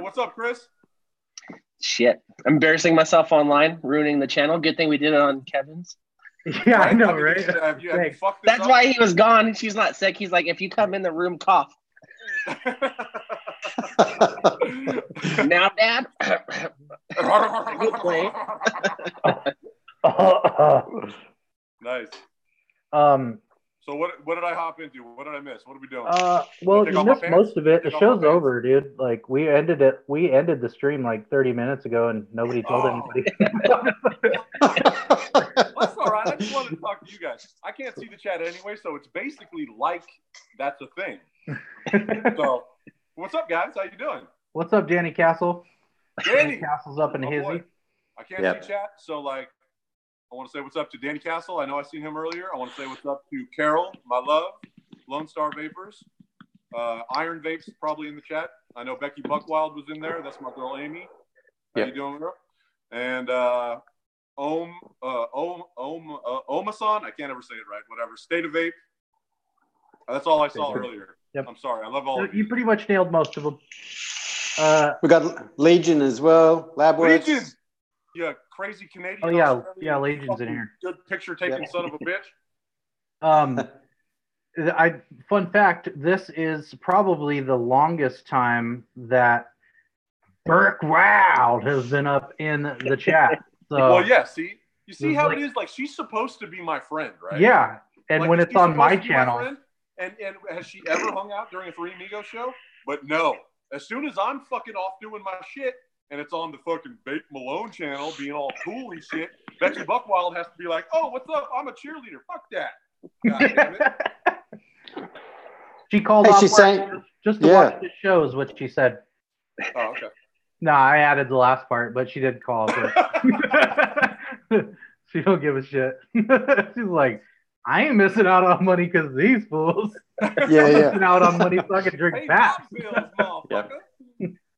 What's up, Chris? Shit. I'm embarrassing myself online, ruining the channel. Good thing we did it on Kevin's. Yeah, I know, right? Have you fucked this That's up? why he was gone and she's not sick. He's like, if you come in the room, cough. Now, Dad. Good play. Nice. So what did I hop into? What did I miss? What are we doing? Well, you missed most of it. The show's over, dude. Like we ended the stream like 30 minutes ago, and nobody told anybody. That's all right. I just wanted to talk to you guys. I can't see the chat anyway, so it's basically like that's a thing. So, what's up, guys? How you doing? What's up, Danny Castle? Danny Castle's up in hizzy. Boy. I can't see chat, so like. I want to say what's up to Danny Castle. I know I seen him earlier. I want to say what's up to Carol, my love, Lone Star Vapors. Iron Vapes probably in the chat. I know Becky Buckwild was in there. That's my girl Amy. How you doing, girl? And Omasan. I can't ever say it right. Whatever. State of Vape. That's all I saw earlier. Yep. I'm sorry. I love all of you. You pretty much nailed most of them. We got Legion as well. Labworks. Legion. Yeah, crazy Canadian. Oh yeah, Legion's in here. Good picture taking son of a bitch. Fun fact: this is probably the longest time that Burke Wild has been up in the chat. So, well, yeah. You see how it is. Like she's supposed to be my friend, right? Yeah, and like, when it's on my channel, and has she ever hung out during a Three Amigos show? But no. As soon as I'm fucking off doing my shit, and it's on the fucking Vape Malone channel being all cool and shit, Becky Buckwild has to be like, oh, what's up? I'm a cheerleader. Fuck that. God damn it. She called Hey, off she's work saying- just to watch the show is what she said. Oh, okay. No, I added the last part, but she did call off work. She don't give a shit. She's like, I ain't missing out on money because these fools. Yeah, I'm yeah. missing out on money so I can drink Hey, fat. motherfucker.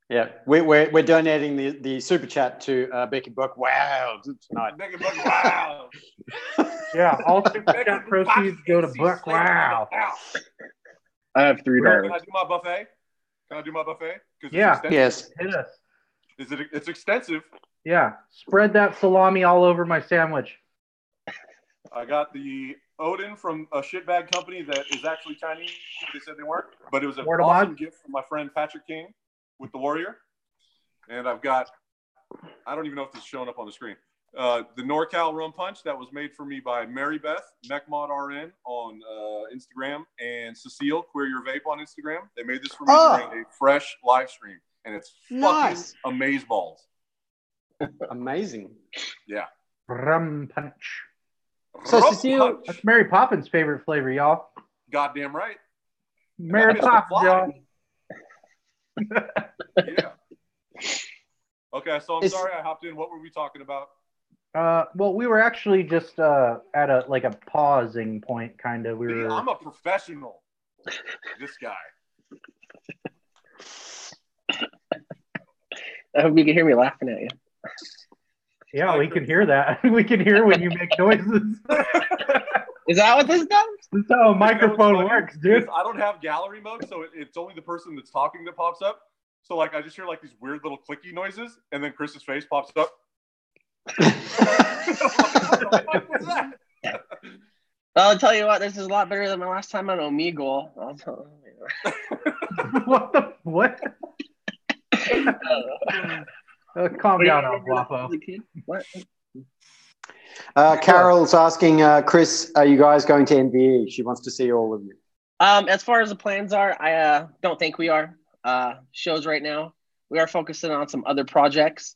Yeah, we're donating the super chat to Becky Buck. Wow, tonight. Becky Buck, wow. Yeah, all super chat proceeds go to Buck. Wow. I have $3. Can I do my buffet? Can I do my buffet? Yeah. Yes. Hit us. It's extensive. Yeah. Spread that salami all over my sandwich. I got the Odin from a shitbag company that is actually Chinese. They said they weren't, but it was an awesome gift from my friend Patrick King with the Warrior. And I've got, I don't even know if this is showing up on the screen, the NorCal Rum Punch that was made for me by Mary Beth, MechModRN on Instagram, and Cecile, Queer Your Vape on Instagram. They made this for me during a fresh live stream, and it's fucking amazeballs. Amazing. Yeah. Rum punch. So Cecile, That's Mary Poppins' favorite flavor, y'all. Goddamn right. Mary Poppins, y'all. Yeah. Okay, so I'm sorry I hopped in. What were we talking about? Well, we were actually just at a pausing point, kind of. I'm a professional. This guy. I hope you can hear me laughing at you. Yeah, we can hear that. We can hear when you make noises. Is that what this does? That's how a microphone works, dude. I don't have gallery mode, so it's only the person that's talking that pops up. So like I just hear like these weird little clicky noises, and then Chris's face pops up. I'll tell you what, this is a lot better than my last time on Omegle. I'll tell you. What? Calm down, El Guapo. What? Carol's asking, Chris, are you guys going to NVE? She wants to see all of you. As far as the plans are, I don't think we are. Shows right now. We are focusing on some other projects.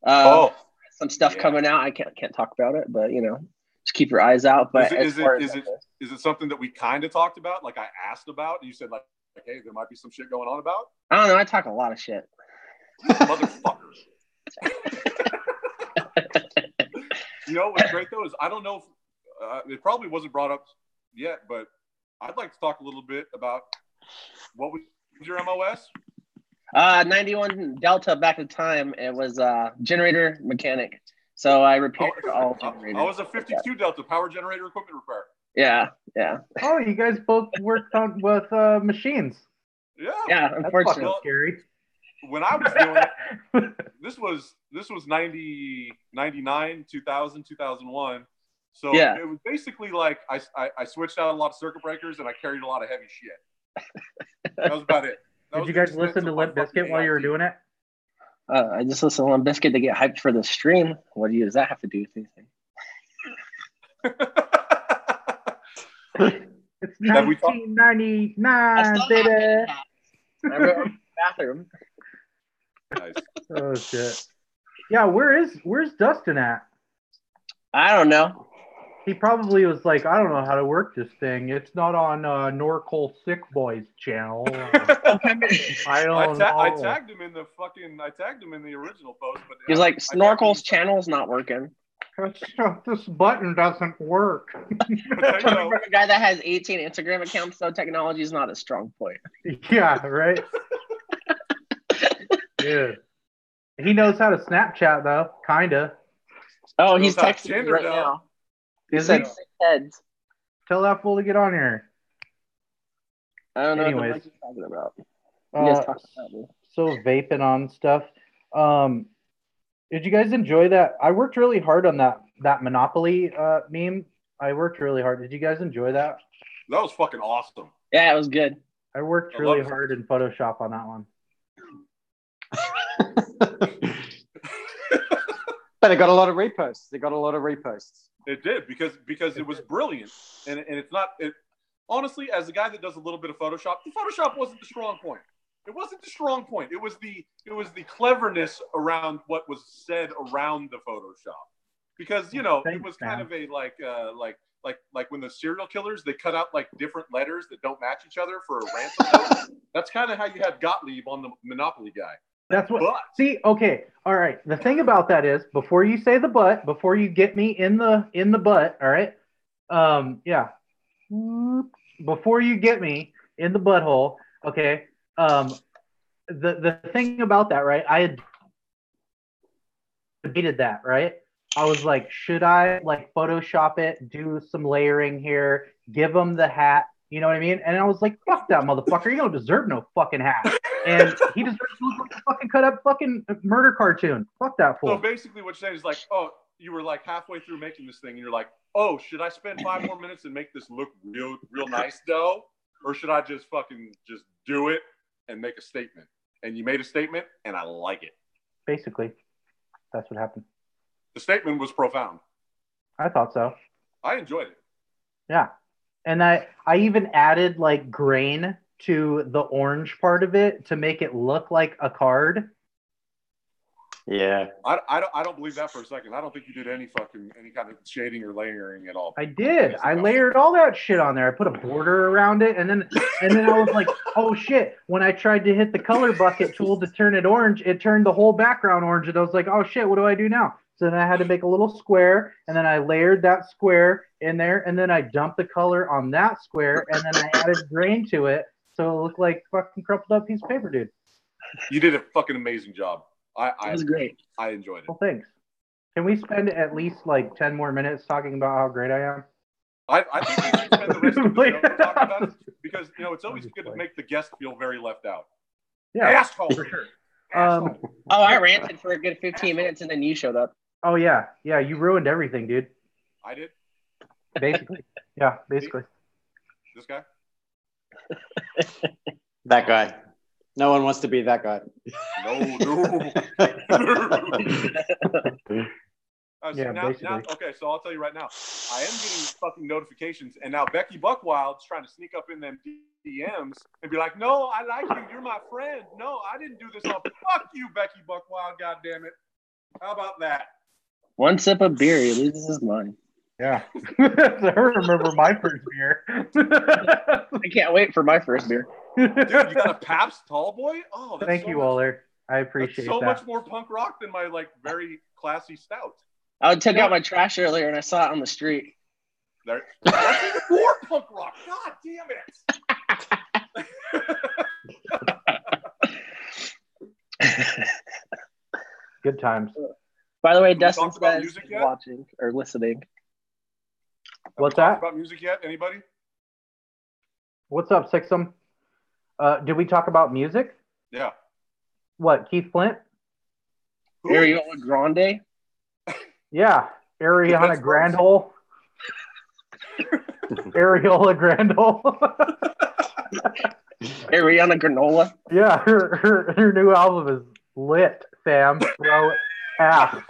Some stuff coming out. I can't talk about it, but just keep your eyes out. But is it something that we kind of talked about? Like I asked about, and you said like, hey, there might be some shit going on about? I don't know. I talk a lot of shit. Motherfuckers. You know what's great though is I don't know if it probably wasn't brought up yet, but I'd like to talk a little bit about what was your MOS? 91 Delta back at the time. It was generator mechanic. So I repaired all generators. I was a 52 Delta power generator equipment repair. Yeah. Oh, you guys both worked on with machines. Yeah, unfortunately. That's scary. When I was doing it, this was 90, 99, 2000, 2001. So it was basically like I switched out a lot of circuit breakers and I carried a lot of heavy shit. That was about it. Did you guys listen to Limp Bizkit while you were doing it? I just listened to Limp Bizkit to get hyped for the stream. What does that have to do with anything? It's 1999, baby. I remember the bathroom. Nice. Oh shit. Yeah, where's Dustin at? I don't know. He probably was like, I don't know how to work this thing. It's not on Norcal Sickboy's channel. I tagged him in the original post, but he was like, Snorkel's channel's not working. This button doesn't work. For a guy that has 18 Instagram accounts, though, technology is not a strong point. Yeah, right. Yeah. He knows how to Snapchat though, kinda. Oh, he's texting me right now. Is he? Heads. Tell that fool to get on here. I don't know Anyways. what you're talking about. You guys talk about me. So vaping on stuff. Did you guys enjoy that? I worked really hard on that Monopoly meme. I worked really hard. Did you guys enjoy that? That was fucking awesome. Yeah, it was good. I worked really hard in Photoshop on that one. But it got a lot of reposts. It did because it was brilliant, and it's not. Honestly, as a guy that does a little bit of Photoshop, the Photoshop wasn't the strong point. It wasn't the strong point. It was the cleverness around what was said around the Photoshop, because you know it was kind of a like when the serial killers, they cut out like different letters that don't match each other for a ransom note. That's kind of how you had Gottlieb on the Monopoly guy. That's what. See, okay, all right. The thing about that is, before you say the butt, before you get me in the butt, all right. Yeah. Before you get me in the butthole, okay. The thing about that, right? I had debated that, right? I was like, should I like Photoshop it, do some layering here, give him the hat, you know what I mean? And I was like, fuck that motherfucker, you don't deserve no fucking hat. And he deserves to look like a fucking cut up fucking murder cartoon. Fuck that fool. So basically what you're saying is like, oh, you were like halfway through making this thing and you're like, oh, should I spend 5 more minutes and make this look real nice though? Or should I just fucking just do it and make a statement? And you made a statement and I like it. Basically, that's what happened. The statement was profound. I thought so. I enjoyed it. Yeah. And I even added like grain to the orange part of it to make it look like a card. Yeah. I don't believe that for a second. I don't think you did any kind of shading or layering at all. I did. I layered all that shit on there. I put a border around it, and then I was like, oh shit. When I tried to hit the color bucket tool to turn it orange, it turned the whole background orange, and I was like, oh shit, what do I do now? So then I had to make a little square, and then I layered that square in there, and then I dumped the color on that square, and then I added grain to it, so it looked like fucking crumpled up piece of paper, dude. You did a fucking amazing job. It was great. I enjoyed it. Well, thanks. Can we spend at least like 10 more minutes talking about how great I am? I think we should spend the rest of the show talking about it, because you know it's always good to make the guest feel very left out. Yeah, asshole for sure. I ranted for a good 15 minutes and then you showed up. Oh yeah, you ruined everything, dude. I did. Basically, yeah, basically. This guy. That guy. No one wants to be that guy. No. Now, okay, so I'll tell you right now. I am getting fucking notifications, and now Becky Buckwild's trying to sneak up in them DMs and be like, no, I like you. You're my friend. No, I didn't do this on. Fuck you, Becky Buckwild. God damn it. How about that? One sip of beer, he loses his mind. Yeah. I remember my first beer. I can't wait for my first beer. Dude, you got a Pabst Tall Boy? Oh, that's Thank you, Oler. I appreciate that. So much more punk rock than my like very classy stout. I took out my trash earlier and I saw it on the street. That's even more punk rock. God damn it. Good times. By the way, Dustin says watching or listening. What's that? About music yet? Anybody? What's up, Sixum? Did we talk about music? Yeah. What, Keith Flint? Ariana Grande? Yeah, Ariana Grandhole. Areola Grandhole. Ariana Granola? Yeah, her new album is lit, fam. Bro, ass.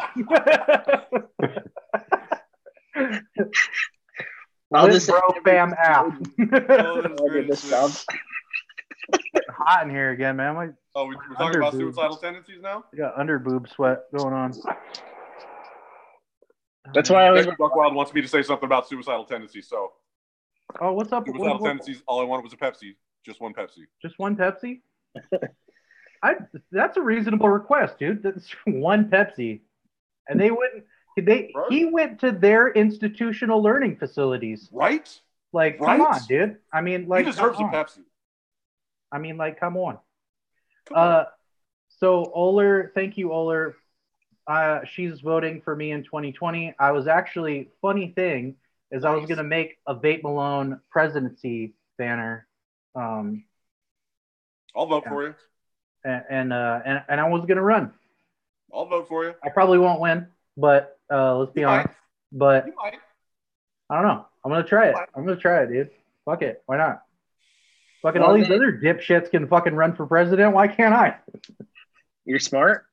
Lit, bro, fam, ass. Hot in here again, man. We're talking about suicidal tendencies now? We got under boob sweat going on. That's why I always Buckwild wants me to say something about suicidal tendencies. So, what's up? Suicidal tendencies. All I wanted was a Pepsi. Just one Pepsi. Just one Pepsi. That's a reasonable request, dude. That's one Pepsi, and they wouldn't. He went to their institutional learning facilities, right? Like, come on, dude. I mean, like, he deserves a Pepsi. I mean, like, come on. So Oler, thank you, Oler. She's voting for me in 2020. I was actually, funny thing is, I was gonna make a Vape Malone presidency banner. I'll vote for you. And I was gonna run. I'll vote for you. I probably won't win, but let's be honest. But you might. I don't know. I'm gonna try it. Dude. Fuck it. Why not? Fucking all these other dipshits can fucking run for president. Why can't I? You're smart.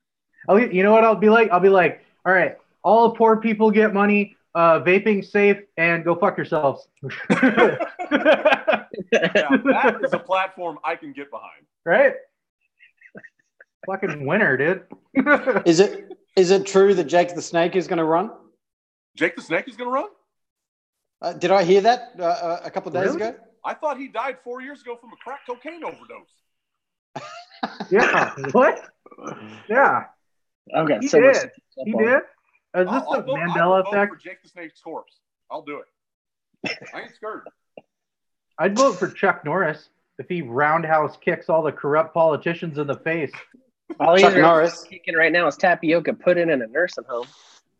Oh, you know what I'll be like? I'll be like, all right, all the poor people get money, vaping safe, and go fuck yourselves. Yeah, that is a platform I can get behind. Right? Fucking winner, dude. Is it true that Jake the Snake is going to run? Jake the Snake is going to run? Did I hear that a couple of days ago? I thought he died 4 years ago from a crack cocaine overdose. Yeah. What? Yeah. Okay. He did. He did. Is this I'll the vote, Mandela I'll effect? vote for Jake the Snake's corpse. I'll do it. I ain't scared. I'd vote for Chuck Norris if he roundhouse kicks all the corrupt politicians in the face. All Chuck Norris kicking right now is tapioca put in a nursing home.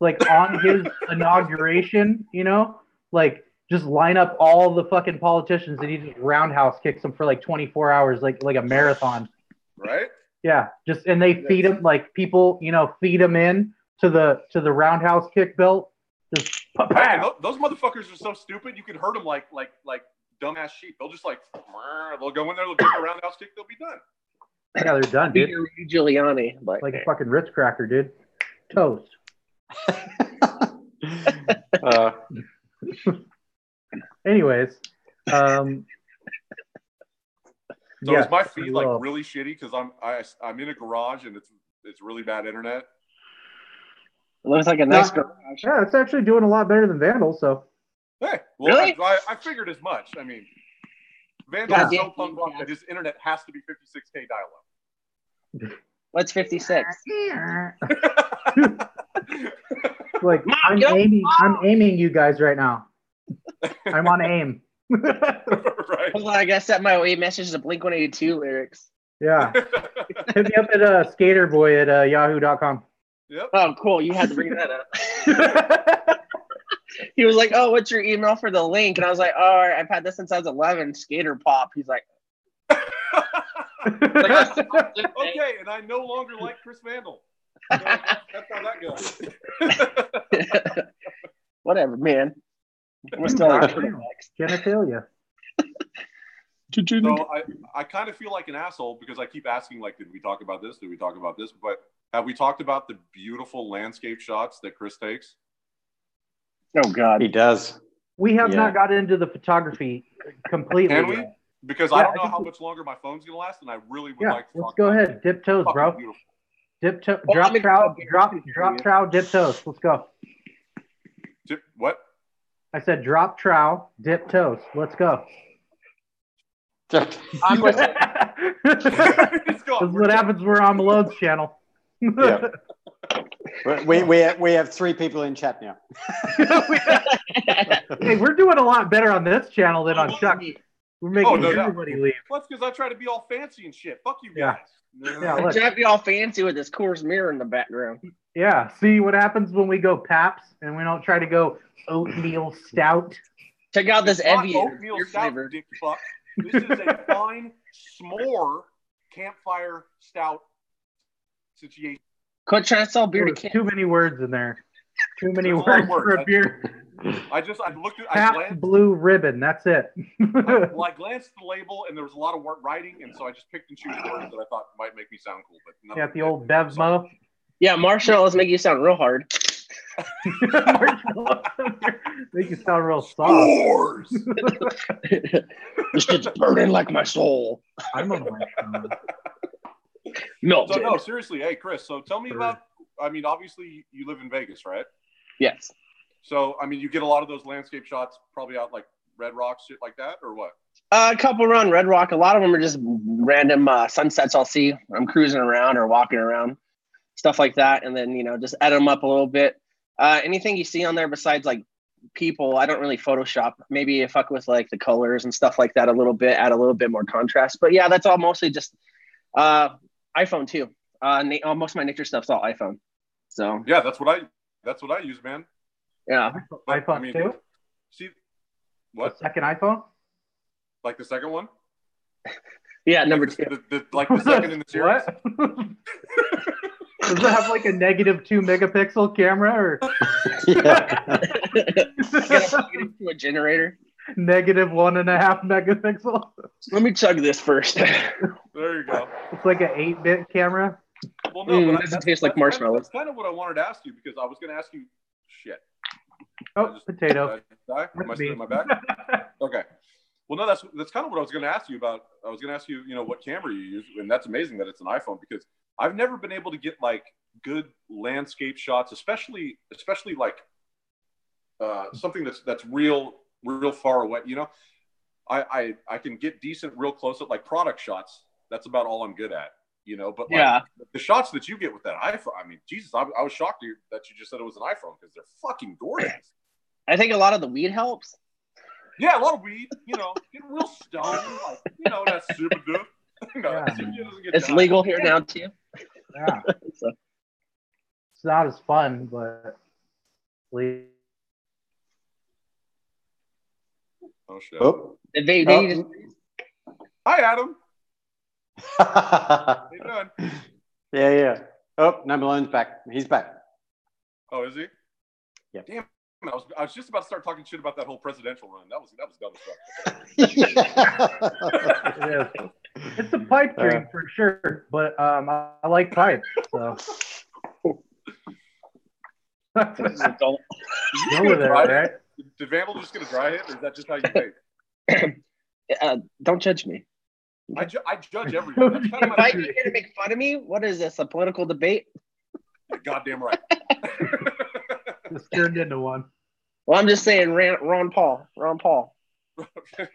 Like on his inauguration, you know, like just line up all the fucking politicians and he just roundhouse kicks them for like 24 hours, like a marathon. Right? Yeah, just and they feed him like people, you know, feed him in to the roundhouse kick belt. Just hey, those motherfuckers are so stupid. You can hurt them like dumbass sheep. They'll just they'll go in there, they'll give a roundhouse kick, they'll be done. Yeah, they're done, dude. Giuliani, like a fucking Ritz cracker, dude. Toast. Anyways, so is my feed like really shitty because I'm in a garage and it's really bad internet? It looks like a nice garage. Yeah, it's actually doing a lot better than Vandal. So hey, well, really? I figured as much. I mean, Vandal is so punk rock that his internet has to be 56K dial-up. What's 56? Like I'm aiming you guys right now. I'm on aim. Right. Hold on, I gotta set my message to Blink 182 lyrics. Yeah. Hit me up at skaterboy at yahoo.com. Yep. Oh, cool. You had to bring that up. He was like, "Oh, what's your email for the link?" And I was like, "Oh, I've had this since I was 11. Skater pop." He's like, okay, and I no longer like Chris Vandal. So that's how that goes. Whatever, man. We're still genitalia. So I kind of feel like an asshole because I keep asking, like, did we talk about this? Did we talk about this? But have we talked about the beautiful landscape shots that Chris takes? Oh, God. He does. We have not got into the photography completely. Can we? Because I don't know how much longer my phone's going to last, and I really would like to talk let's go ahead. Dip toes, bro. Beautiful. Dip toe, drop trowel, dip toes. Let's go. Dip what? I said drop trowel, dip toes. Let's go. I'm with This is what happens when we're on Malone's channel. Yeah. We have 3 people in chat now. Hey, we're doing a lot better on this channel than on Chuck. We're making everybody leave. Well, that's because I try to be all fancy and shit. Fuck you guys. Yeah, I try to be all fancy with this Coors mirror in the background. Yeah, see what happens when we go Paps and we don't try to go oatmeal stout. Check out this oatmeal stout, dick fuck. This is a fine s'more campfire stout situation. Quit trying to sell beer to kids. Too many words in there. Too many words for a beer. I looked at Pabst Blue Ribbon. That's it. I glanced at the label and there was a lot of writing, and so I just picked and choose words that I thought might make me sound cool. But got the old Bevmo. Yeah, marshmallows make you sound real hard. Marshmallows make you sound real soft. This shit's burning like my soul. I'm a marshmallow. Melted. So no, seriously, hey Chris. So tell me about. I mean, obviously you live in Vegas, right? Yes. So I mean, you get a lot of those landscape shots, probably out like Red Rocks, shit like that, or what? A couple around Red Rock. A lot of them are just random sunsets I'll see. I'm cruising around or walking around, stuff like that, and then just edit them up a little bit. Anything you see on there besides like people, I don't really Photoshop. Maybe I fuck with like the colors and stuff like that a little bit, add a little bit more contrast. But yeah, that's all mostly just iPhone too. Most of my nature stuff's all iPhone. So yeah, that's what I use, man. Yeah, but, iPhone too. See what? The second iPhone? Like the second one? Yeah, number 2. The second in the series. Does it have like a -2 megapixel camera or? Yeah. To a generator. -1.5 megapixel. Let me chug this first. There you go. It's like an 8-bit camera. Well, no, but it doesn't taste like marshmallows. That's kind of what I wanted to ask you because I was going to ask you. Shit. Oh, potato. Am I still in my back? Okay. Well, no, that's kind of what I was going to ask you about. I was going to ask you, what camera you use, and that's amazing that it's an iPhone because I've never been able to get like good landscape shots, especially like something that's real far away. You know, I can get decent real close up like product shots. That's about all I'm good at. You know, but like the shots that you get with that iPhone, I mean, Jesus, I was shocked that you just said it was an iPhone because they're fucking gorgeous. I think a lot of the weed helps. Yeah, a lot of weed, you know, getting real stoned, like, you know, that's super good. It's legal here now too. Yeah. So. It's not as fun, but oh shit. Oh. Hi, Adam. How you doing? Yeah. Oh, no, Malone's back. He's back. Oh, is he? Yeah. Damn. I was just about to start talking shit about that whole presidential run. That was dumb as fuck. It's a pipe dream for sure, but I like pipes, so. Go with it, right? Did Vandal just get a dry hit, or is that just how you vape? Don't judge me. I judge everything. That's kind of if I get here to make fun of me, what is this? A political debate? You're goddamn right. It's turned into one. Well, I'm just saying, Ron Paul. There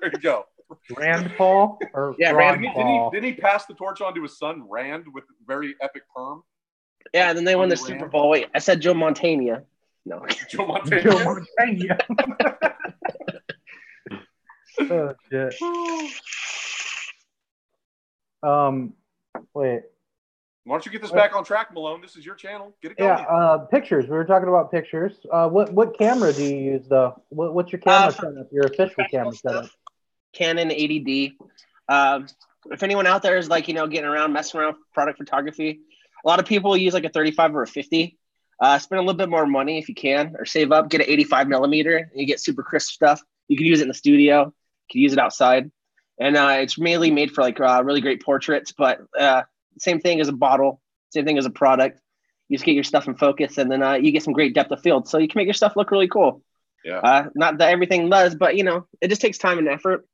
you go. Rand Paul or yeah, Ron Paul. Didn't he pass the torch on to his son Rand with very epic perm? Yeah, and then they won the Super Bowl. Wait, I said Joe Montana. No, Joe Montana. Joe Montana. Oh shit. Wait. Why don't you get this back on track, Malone? This is your channel. Get it going. Yeah, pictures. We were talking about pictures. What camera do you use though? What's your camera setup? Your official camera setup? Canon 80D. If anyone out there is like, you know, getting around, messing around with product photography, a lot of people use like a 35 or a 50. Spend a little bit more money if you can, or save up, get an 85 millimeter, and you get super crisp stuff. You can use it in the studio. You can use it outside. And it's mainly made for like really great portraits, but same thing as a bottle, same thing as a product. You just get your stuff in focus, and then you get some great depth of field. So you can make your stuff look really cool. Yeah. Not that everything does, but you know, it just takes time and effort.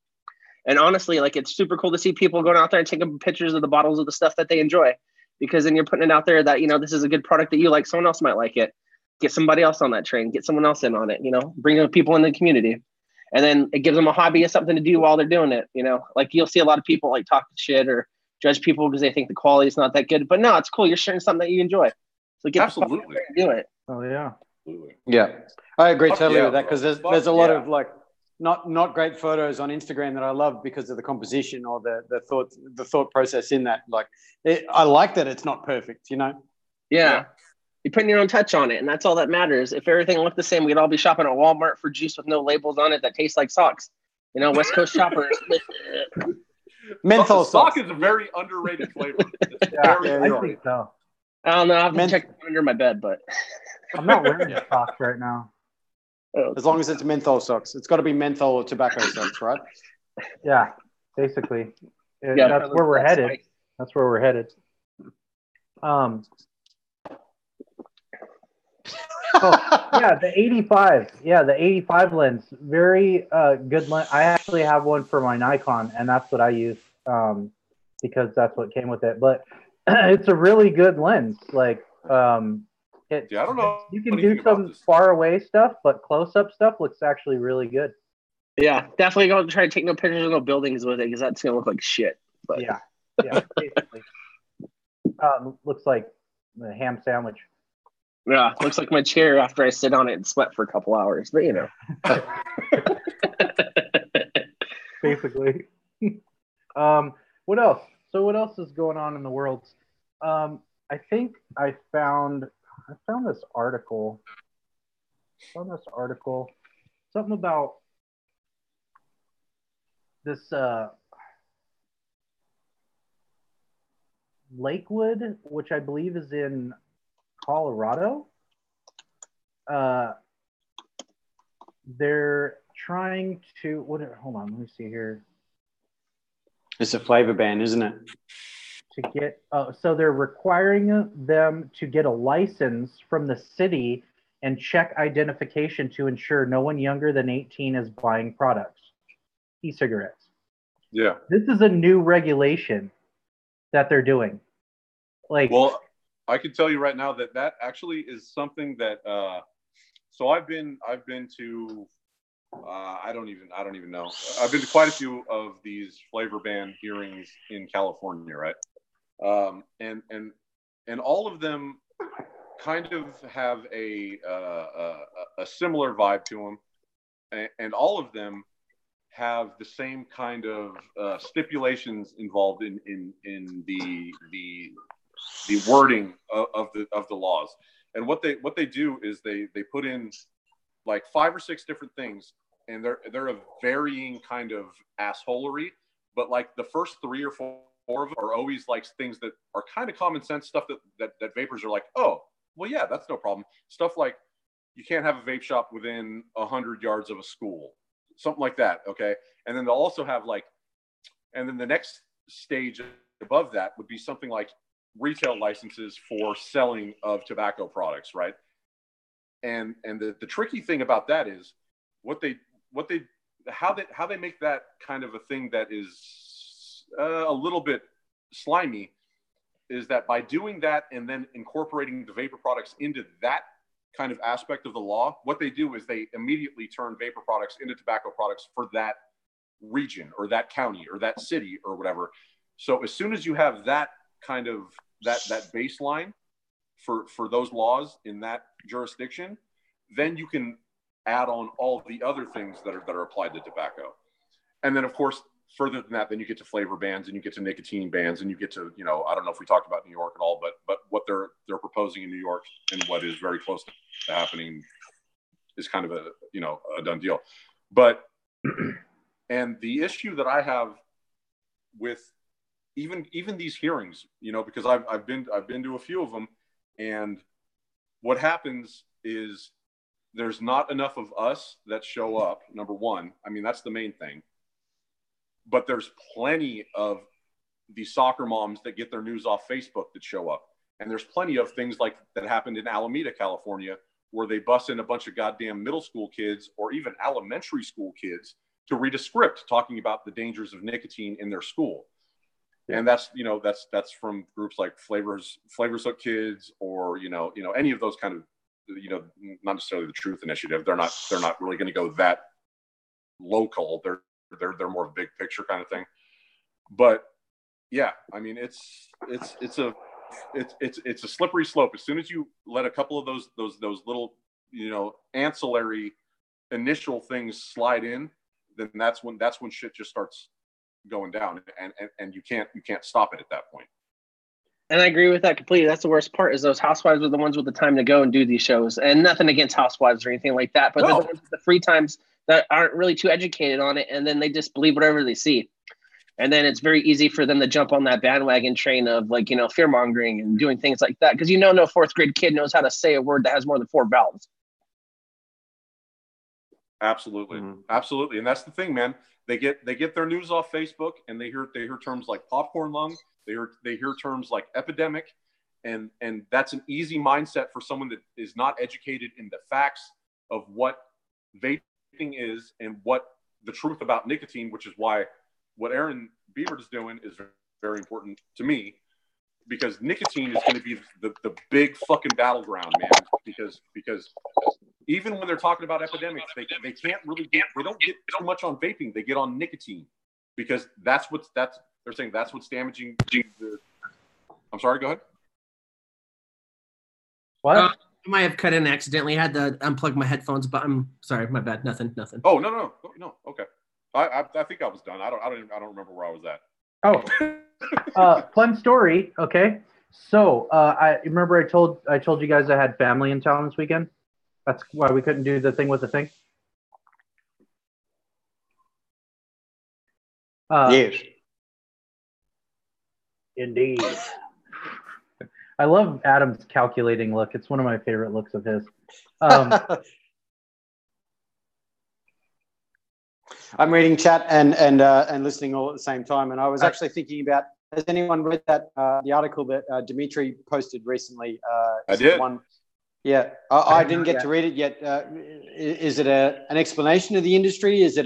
And honestly, like it's super cool to see people going out there and taking pictures of the bottles of the stuff that they enjoy, because then you're putting it out there that, you know, this is a good product that you like. Someone else might like it. Get somebody else on that train. Get someone else in on it. You know, bring people in the community. And then it gives them a hobby of something to do while they're doing it. You know, like you'll see a lot of people like talk shit or judge people because they think the quality is not that good. But no, it's cool. You're sharing something that you enjoy. So get absolutely and do it. Oh yeah, absolutely. Yeah, I agree totally with that, because there's a lot of like not great photos on Instagram that I love because of the composition or the thought process in that. Like I like that it's not perfect. You know. Yeah. You're putting your own touch on it, and that's all that matters. If everything looked the same, we'd all be shopping at Walmart for juice with no labels on it that tastes like socks. You know, West Coast shoppers. Menthol sock is a very underrated flavor. I think so. I don't know. I have to check under my bed, but I'm not wearing socks right now. As long as it's menthol socks, it's got to be menthol or tobacco socks, right? Yeah, basically. That's where we're headed. Spice. That's where we're headed. Yeah, the 85. Yeah, the 85 lens. Very good lens. I actually have one for my Nikon, and that's what I use because that's what came with it. But it's a really good lens. Like, I don't know. You can do some far away stuff, but close up stuff looks actually really good. Yeah, definitely don't try to take no pictures of no buildings with it, because that's gonna look like shit. But yeah, basically. Looks like a ham sandwich. Yeah, looks like my chair after I sit on it and sweat for a couple hours, but you know. Basically. What else? So what else is going on in the world? I think I found this article. Something about this Lakewood, which I believe is in Colorado. They're trying to hold on, let me see here. It's a flavor ban, isn't it? To get so they're requiring them to get a license from the city and check identification to ensure no one younger than 18 is buying products, e-cigarettes. Yeah. This is a new regulation that they're doing. Like, well, I can tell you right now that actually is something that. So I've been to. I don't even know. I've been to quite a few of these flavor ban hearings in California, right? And all of them kind of have a similar vibe to them, and all of them have the same kind of stipulations involved in the wording of the laws. And what they do is they put in like 5 or 6 different things, and they're a varying kind of assholery. But like the first 3 or 4 of them are always like things that are kind of common sense stuff that vapors are like, oh, well, yeah, that's no problem. Stuff like you can't have a vape shop within 100 yards of a school, something like that. Okay. And then they'll also have like, and then the next stage above that would be something like retail licenses for selling of tobacco products, right? And the tricky thing about that is how they make that kind of a thing that is a little bit slimy is that by doing that and then incorporating the vapor products into that kind of aspect of the law, what they do is they immediately turn vapor products into tobacco products for that region or that county or that city or whatever. So as soon as you have that kind of that baseline for those laws in that jurisdiction, then you can add on all the other things that are applied to tobacco. And then of course, further than that, then you get to flavor bans and you get to nicotine bans and you get to, I don't know if we talked about New York at all, but what they're proposing in New York and what is very close to happening is kind of a done deal. But, and the issue that I have with even these hearings, because I've been to a few of them, and what happens is there's not enough of us that show up. Number one, I mean, that's the main thing. But there's plenty of the soccer moms that get their news off Facebook that show up. And there's plenty of things like that happened in Alameda, California, where they bust in a bunch of goddamn middle school kids or even elementary school kids to read a script talking about the dangers of nicotine in their school. Yeah. And that's, that's from groups like Flavors Up Kids or, any of those kind of, not necessarily the Truth Initiative. They're not really going to go that local. They're more of a big picture kind of thing. But yeah, I mean, it's a slippery slope. As soon as you let a couple of those little, ancillary initial things slide in, then that's when shit just starts going down, and you can't stop it at that point. And I agree with that completely. That's the worst part, is those housewives are the ones with the time to go and do these shows. And nothing against housewives or anything like that, but they're the ones with the free times that aren't really too educated on it, and then they just believe whatever they see. And then it's very easy for them to jump on that bandwagon train of fear mongering and doing things like that, because no 4th grade kid knows how to say a word that has more than 4 vowels. Absolutely. Mm-hmm. Absolutely. And that's the thing, man. They get their news off Facebook, and they hear terms like popcorn lung. They hear terms like epidemic, and that's an easy mindset for someone that is not educated in the facts of what vaping is and what the truth about nicotine, which is why what Aaron Beavers is doing is very, very important to me, because nicotine is going to be the big fucking battleground, man. Because even when they're talking about epidemics, they can't really they don't get too much on vaping. They get on nicotine, because they're saying that's what's damaging the. I'm sorry. Go ahead. What? I might have cut in accidentally. I had to unplug my headphones, but I'm sorry. My bad. Nothing. Oh no. Okay. I think I was done. I don't remember where I was at. Oh, fun story. Okay, so I remember I told you guys I had family in town this weekend. That's why we couldn't do the thing with the thing. Yes. Indeed. I love Adam's calculating look. It's one of my favorite looks of his. I'm reading chat and listening all at the same time. And I was actually thinking about, has anyone read that the article that Dimitri posted recently? I did. Yeah, I didn't get to read it yet. Is it an explanation of the industry? Is it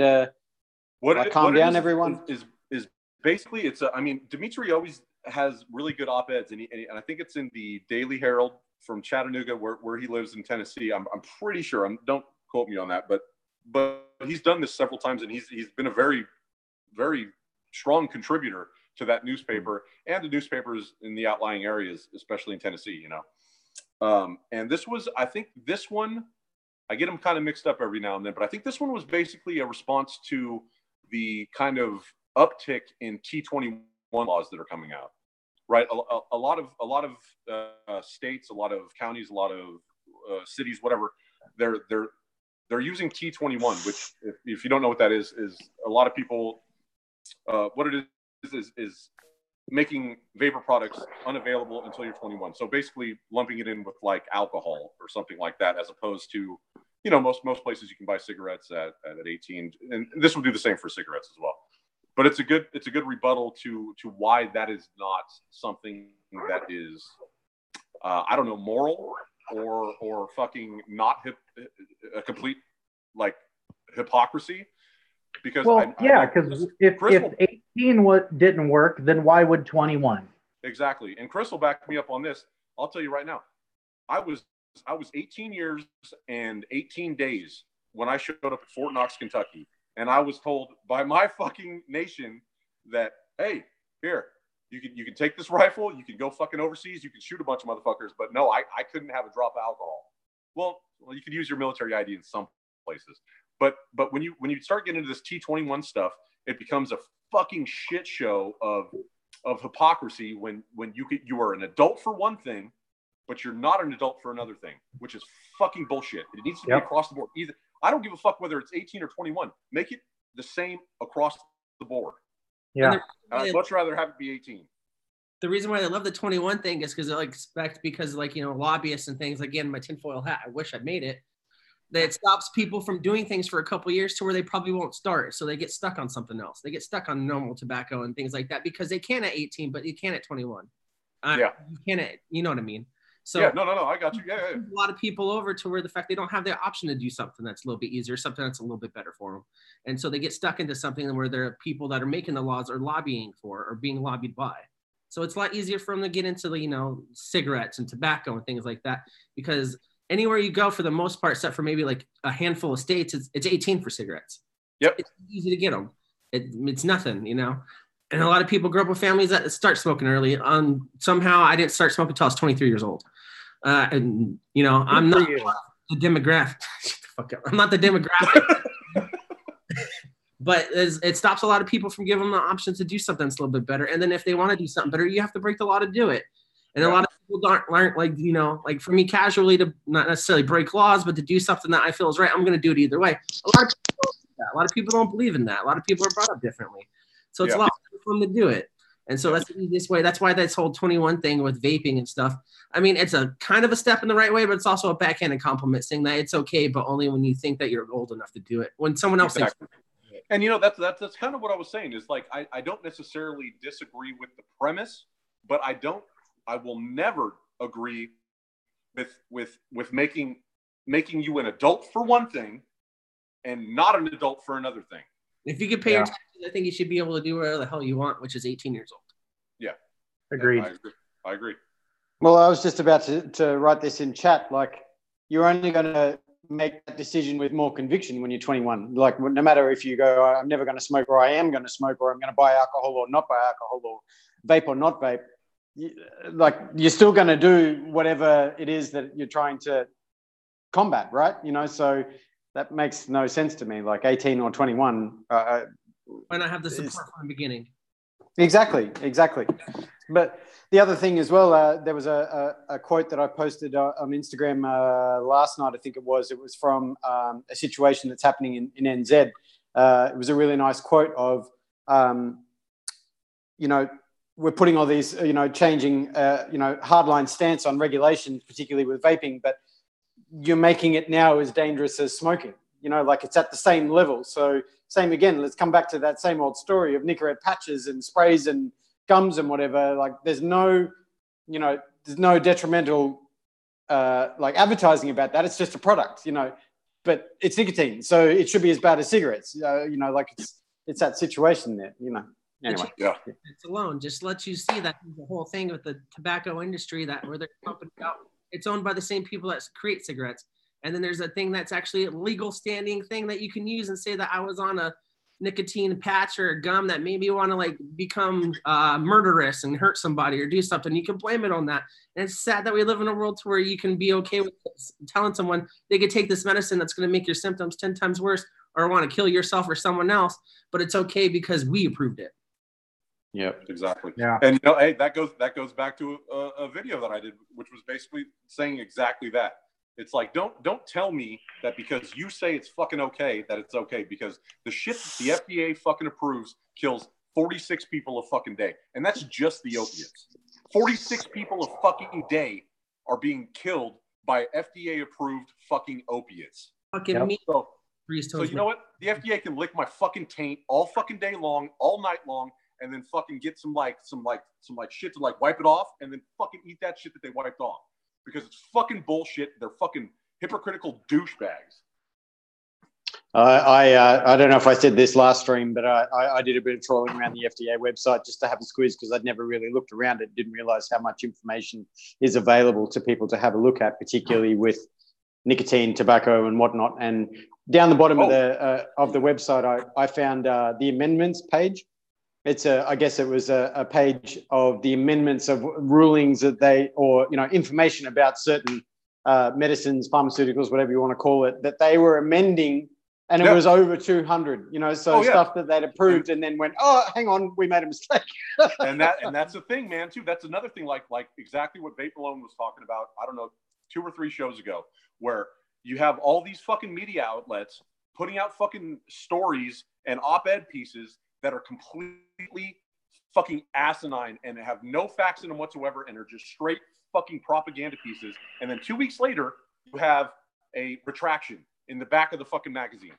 calm down, everyone? Is basically, it's I mean, Dimitri always has really good op-eds, and I think it's in the Daily Herald from Chattanooga, where he lives in Tennessee. I'm pretty sure. Don't quote me on that, but he's done this several times, and he's been a very, very strong contributor to that newspaper and to newspapers in the outlying areas, especially in Tennessee. And I think this one, I get them kind of mixed up every now and then, but I think this one was basically a response to the kind of uptick in T21 laws that are coming out, right? A lot of states, a lot of counties, a lot of cities, whatever, they're using T21, which if you don't know what that is a lot of people, what it is making vapor products unavailable until you're 21. So basically lumping it in with like alcohol or something like that, as opposed to, most places you can buy cigarettes at 18, and this will do the same for cigarettes as well. But it's a good rebuttal to why that is not something that is, I don't know, moral or fucking not a complete like hypocrisy. Because because if 18 didn't work, then why would 21? Exactly. And Chris will back me up on this. I'll tell you right now, I was 18 years and 18 days when I showed up at Fort Knox, Kentucky. And I was told by my fucking nation that, hey, here, you can take this rifle, you can go fucking overseas, you can shoot a bunch of motherfuckers, but no, I couldn't have a drop of alcohol. Well, you could use your military ID in some places. But when you start getting into this T21 stuff, it becomes a fucking shit show of hypocrisy when you are an adult for one thing, but you're not an adult for another thing, which is fucking bullshit. It needs to be across the board. Either I don't give a fuck whether it's 18 or 21. Make it the same across the board. Yeah. I'd much rather have it be 18. The reason why they love the 21 thing is because lobbyists and things, again, my tinfoil hat, I wish I'd made it, that it stops people from doing things for a couple years to where they probably won't start. So they get stuck on something else. They get stuck on normal tobacco and things like that because they can at 18, but you can at 21. You can at, you know what I mean? So no, I got you. Yeah. A lot of people over to where the fact they don't have the option to do something that's a little bit easier, something that's a little bit better for them. And so they get stuck into something where there are people that are making the laws are lobbying for or being lobbied by. So it's a lot easier for them to get into the, cigarettes and tobacco and things like that, because anywhere you go for the most part, except for maybe like a handful of states, it's 18 for cigarettes. Yep. It's easy to get them. It's nothing, And a lot of people grow up with families that start smoking early. Somehow I didn't start smoking until I was 23 years old. I'm not the demographic. Shut the fuck up. I'm not the demographic. But it stops a lot of people from giving them the option to do something that's a little bit better. And then if they want to do something better, you have to break the law to do it. And a lot of people aren't like for me casually to not necessarily break laws, but to do something that I feel is right, I'm going to do it either way. A lot of people don't believe in that. A lot of people are brought up differently. So it's a lot for them to do it. And so that's the easiest way. That's why this whole 21 thing with vaping and stuff, I mean, it's a kind of a step in the right way, but it's also a backhanded compliment saying that it's okay, but only when you think that you're old enough to do it. When someone else thinks. And that's kind of what I was saying is like, I don't necessarily disagree with the premise, but I will never agree with making you an adult for one thing and not an adult for another thing. If you could pay your taxes, I think you should be able to do whatever the hell you want, which is 18 years old. Yeah. Agreed. I agree. Well, I was just about to write this in chat. Like, you're only going to make that decision with more conviction when you're 21. Like, no matter if you go, I'm never going to smoke, or I am going to smoke, or I'm going to buy alcohol or not buy alcohol, or vape or not vape, you're still going to do whatever it is that you're trying to combat, right? So that makes no sense to me. Like 18 or 21. Why not have the support from the beginning? Exactly. But the other thing as well, there was a quote that I posted on Instagram last night, I think it was. It was from a situation that's happening in NZ. It was a really nice quote of, we're putting all these, changing, hardline stance on regulations, particularly with vaping, but you're making it now as dangerous as smoking. Like it's at the same level. So same again, let's come back to that same old story of Nicorette patches and sprays and gums and whatever. Like there's no detrimental like advertising about that. It's just a product, but it's nicotine. So it should be as bad as cigarettes, like it's that situation there, Anyway, Yeah. It's alone just lets you see that the whole thing with the tobacco industry that where they're pumping it out, it's owned by the same people that create cigarettes. And then there's a thing that's actually a legal standing thing that you can use and say that I was on a nicotine patch or a gum that made me want to like become murderous and hurt somebody or do something. You can blame it on that. And it's sad that we live in a world to where you can be okay with telling someone they could take this medicine that's going to make your symptoms 10 times worse or want to kill yourself or someone else, but it's okay because we approved it. Yep, exactly. Yeah. And you know, hey, that goes back to a video that I did, which was basically saying exactly that. It's like, don't tell me that because you say it's fucking okay, that it's okay, because the shit that the FDA fucking approves kills 46 people a fucking day. And that's just the opiates. 46 people a fucking day are being killed by FDA approved fucking opiates. Fucking me. So you know what? The FDA can lick my fucking taint all fucking day long, all night long, and then fucking get some shit to like wipe it off, and then fucking eat that shit that they wiped off. Because it's fucking bullshit. They're fucking hypocritical douchebags. I don't know if I said this last stream, but I did a bit of trolling around the FDA website just to have a squeeze because I'd never really looked around it, didn't realize how much information is available to people to have a look at, particularly with nicotine, tobacco, and whatnot. And down the bottom of the website, I found the amendments page. It's I guess it was a page of the amendments of rulings that information about certain medicines, pharmaceuticals, whatever you want to call it, that they were amending, and it was over 200. Stuff that they'd approved and then went, oh, hang on, we made a mistake. and that's the thing, man. Too. That's another thing, like exactly what Vape Alone was talking about. I don't know, 2 or 3 shows ago, where you have all these fucking media outlets putting out fucking stories and op-ed pieces that are completely fucking asinine and have no facts in them whatsoever and are just straight fucking propaganda pieces. And then 2 weeks later, you have a retraction in the back of the fucking magazine.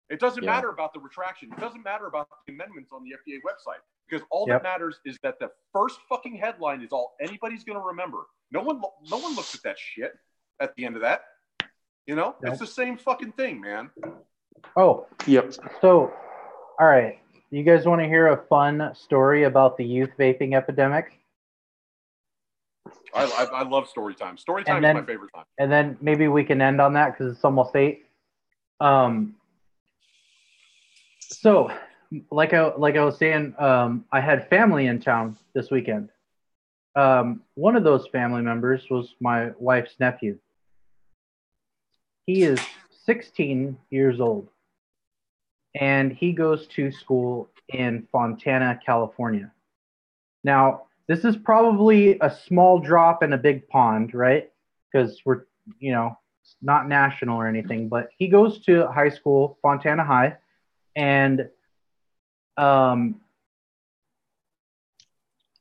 It doesn't matter about the retraction. It doesn't matter about the amendments on the FDA website, because all that matters is that the first fucking headline is all anybody's going to remember. No one looks at that shit at the end of that. It's the same fucking thing, man. Oh, yep. So, all right. You guys want to hear a fun story about the youth vaping epidemic? I love story time. Story time is my favorite time. And then maybe we can end on that because it's almost 8. So, like I was saying, I had family in town this weekend. One of those family members was my wife's nephew. He is 16 years old. And he goes to school in Fontana, California. Now, this is probably a small drop in a big pond, right? Because we're, not national or anything, but he goes to high school, Fontana High, and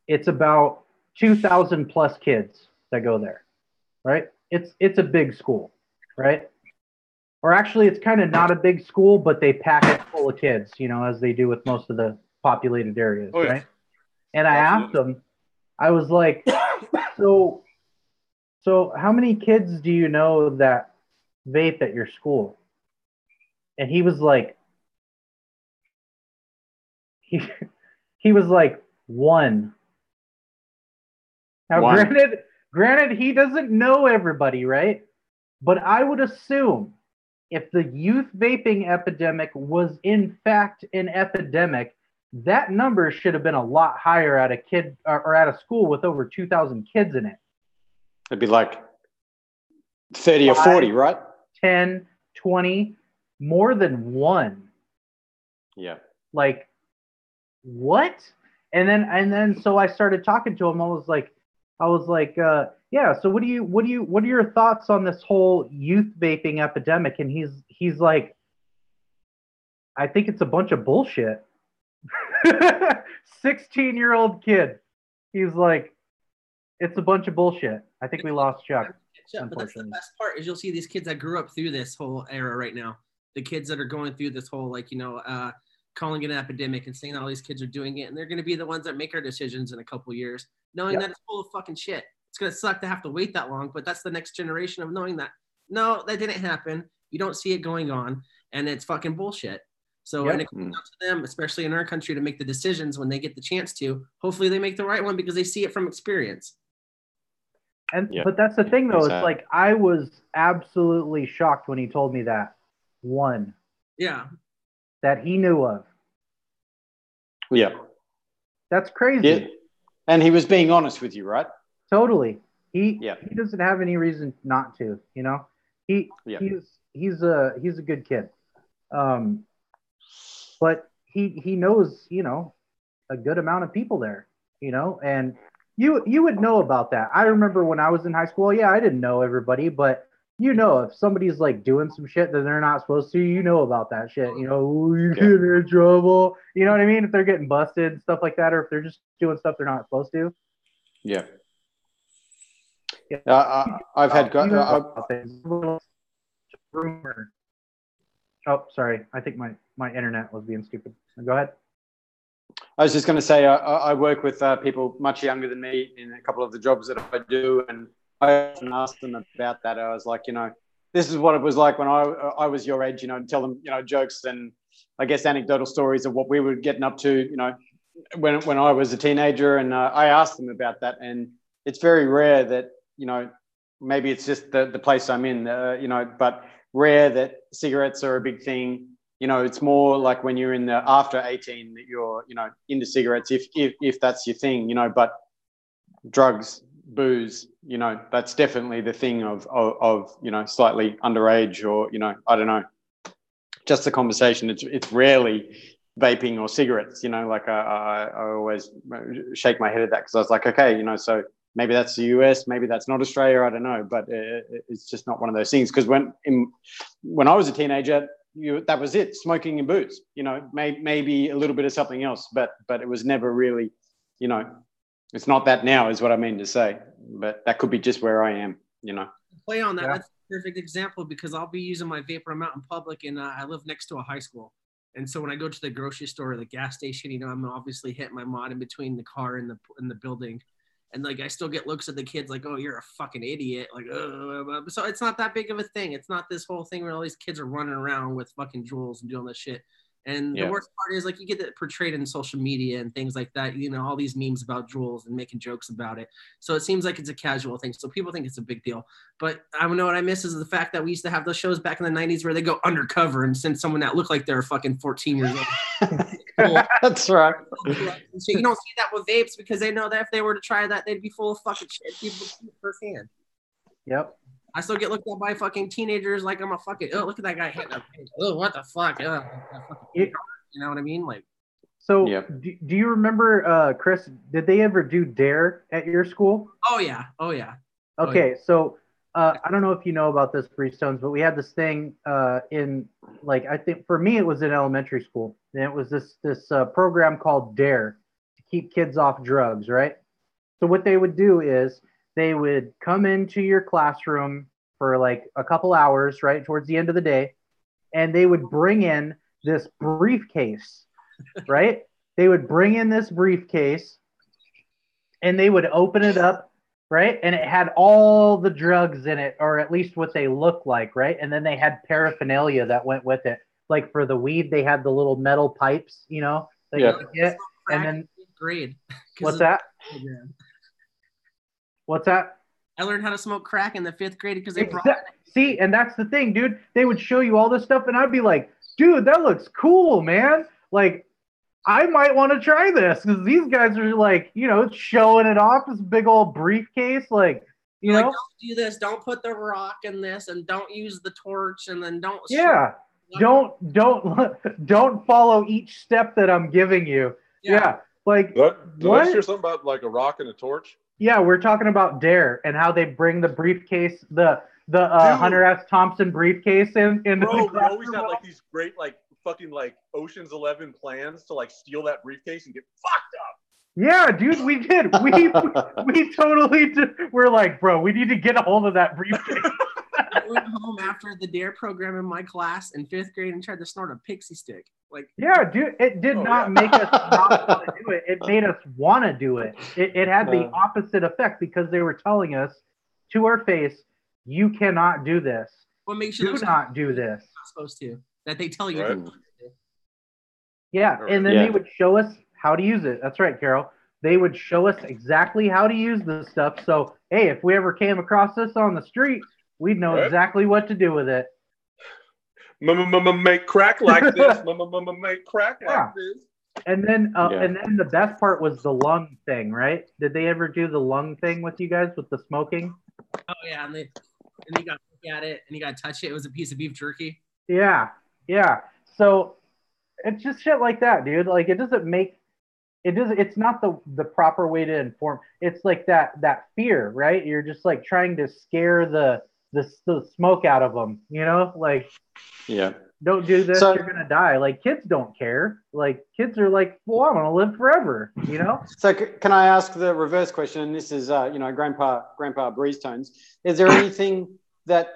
it's about 2,000 plus kids that go there, right? It's a big school, right? Or actually, it's kind of not a big school, but they pack it full of kids, as they do with most of the populated areas, right? And I asked him, I was like, so how many kids do you know that vape at your school? And he was like, he was like, 1. Now, granted, he doesn't know everybody, right? But I would assume if the youth vaping epidemic was in fact an epidemic, that number should have been a lot higher at a kid or at a school with over 2,000 kids in it. It'd be like 30 or 40, right? 10, 20, more than 1. Yeah. Like, what? And then so I started talking to him. I was like, yeah. So what are your thoughts on this whole youth vaping epidemic? And he's like, I think it's a bunch of bullshit. 16-year-old kid. He's like, it's a bunch of bullshit. I think we lost Chuck. But that's the best part is you'll see these kids that grew up through this whole era right now. The kids that are going through this whole, calling it an epidemic and saying all these kids are doing it. And they're going to be the ones that make our decisions in a couple years, knowing that it's full of fucking shit. It's going to suck to have to wait that long, but that's the next generation of knowing that, no, that didn't happen. You don't see it going on, and it's fucking bullshit. So and it comes up to them, especially in our country, to make the decisions when they get the chance to. Hopefully they make the right one because they see it from experience. And but that's the thing though, it's like I was absolutely shocked when he told me that. One. Yeah. That he knew of. Yeah. That's crazy. Yeah. And he was being honest with you, right? Totally. He doesn't have any reason not to, you know. He's a good kid. But he knows, you know, a good amount of people there, you know, and you would know about that. I remember when I was in high school, I didn't know everybody, but you know, if somebody's like doing some shit that they're not supposed to, you know about that shit. You know, you get in trouble. You know what I mean? If they're getting busted and stuff like that, or if they're just doing stuff they're not supposed to. Yeah. I've had rumor. Oh, sorry. I think my internet was being stupid. Go ahead. I was just going to say I work with people much younger than me in a couple of the jobs that I do, and I often ask them about that. I was like, you know, this is what it was like when I was your age, you know, and tell them, you know, jokes and I guess anecdotal stories of what we were getting up to, you know, when I was a teenager. And I asked them about that, and it's very rare that, you know, maybe it's just the place I'm in, you know, but rare that cigarettes are a big thing. You know, it's more like when you're in the after 18 that you're, you know, into cigarettes, if that's your thing, you know, but drugs, booze, you know, that's definitely the thing of you know, slightly underage or, you know, I don't know, just the conversation. It's rarely vaping or cigarettes, you know, like I always shake my head at that because I was like, okay, you know, so maybe that's the US, maybe that's not Australia, I don't know, but it's just not one of those things. Because when I was a teenager, that was it, smoking and booze, you know, maybe a little bit of something else, but it was never really, you know, it's not that now is what I mean to say, but that could be just where I am, you know. Play on that. Yeah. That's a perfect example because I'll be using my vape when I'm out in public, and I live next to a high school. And so when I go to the grocery store or the gas station, you know, I'm obviously hitting my mod in between the car and the building. And like, I still get looks at the kids like, oh, you're a fucking idiot. Like, so it's not that big of a thing. It's not this whole thing where all these kids are running around with fucking jewels and doing this shit. And the worst part is like you get it portrayed in social media and things like that, you know, all these memes about jewels and making jokes about it. So it seems like it's a casual thing. So people think it's a big deal. But I know what I miss is the fact that we used to have those shows back in the 90s where they go undercover and send someone that looked like they're fucking 14 years old. That's right. So you don't see that with vapes because they know that if they were to try that, they'd be full of fucking shit. People would see it firsthand. Yep. I still get looked at by fucking teenagers like I'm a fucking, oh, look at that guy hitting a pig. Oh, what the fuck? You know what I mean? Like, so do you remember, Chris, did they ever do DARE at your school? Oh, yeah. Oh, yeah. Okay, so I don't know if you know about this, Freestones, but we had this thing in, like, I think for me it was in elementary school. And it was this program called DARE to keep kids off drugs, right? So what they would do is they would come into your classroom for like a couple hours, right, towards the end of the day, and they would bring in this briefcase, right? They would bring in this briefcase, and they would open it up, right? And it had all the drugs in it, or at least what they looked like, right? And then they had paraphernalia that went with it. Like for the weed, they had the little metal pipes, you know, that you could get. And then grade. What's that? What's that? I learned how to smoke crack in the 5th grade because they brought See, and that's the thing, dude. They would show you all this stuff, and I'd be like, dude, that looks cool, man. Like, I might want to try this because these guys are like, you know, showing it off, this big old briefcase. Like, you know, don't do this. Don't put the rock in this, and don't use the torch, and then don't. Yeah. Don't follow each step that I'm giving you. Yeah. Like, did I hear something about like a rock and a torch? Yeah, we're talking about DARE and how they bring the briefcase, the Hunter S. Thompson briefcase in. Bro, we always have like these great like fucking like Ocean's 11 plans to like steal that briefcase and get fucked up. Yeah, dude, we did. We totally did. We're like, bro, we need to get a hold of that briefcase. I went home after the DARE program in my class in 5th grade and tried to snort a pixie stick. Like, yeah, dude, it did not make us not want to do it. It made us want to do it. It had the opposite effect because they were telling us to our face, you cannot do this. What makes you do not do this? Not supposed to. That they tell you. Right. Yeah, and then they would show us how to use it. That's right, Carol. They would show us exactly how to use the stuff. So, hey, if we ever came across this on the street, we'd know exactly what to do with it. Make crack like this. Make crack like this. And then the best part was the lung thing, right? Did they ever do the lung thing with you guys with the smoking? Oh yeah, and you got to look at it and you got to touch it. It was a piece of beef jerky. Yeah. So it's just shit like that, dude. Like it's not the proper way to inform. It's like that fear, right? You're just like trying to scare the smoke out of them, you know? Like, don't do this, you're gonna die. Like, kids don't care. Like, kids are like, well, I want to live forever, you know? So can I ask the reverse question? And this is, Grandpa Breeze Tones. Is there anything that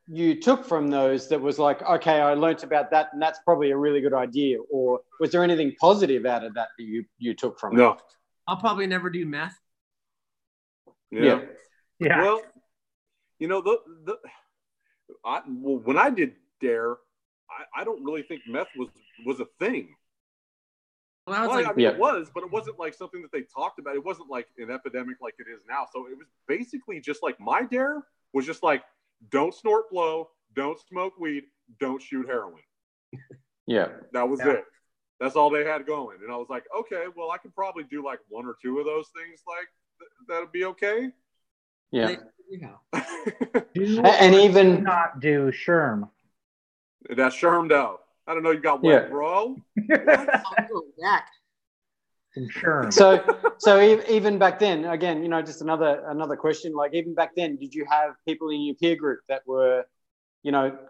you took from those that was like, okay, I learnt about that, and that's probably a really good idea? Or was there anything positive out of that you took from it? No. I'll probably never do meth. Yeah. Well, you know, when I did DARE, I don't really think meth was a thing. Well, it was, but it wasn't like something that they talked about. It wasn't like an epidemic like it is now. So it was basically just like my DARE was just like, don't snort blow, don't smoke weed, don't shoot heroin. Yeah. That was it. That's all they had going. And I was like, okay, well, I could probably do like one or two of those things. Like, that'd be okay. Yeah. and even not do Sherm. That's Shermed out. I don't know. You got what, bro? Some Sherm. So even back then, again, just another question. Like, even back then, did you have people in your peer group that were,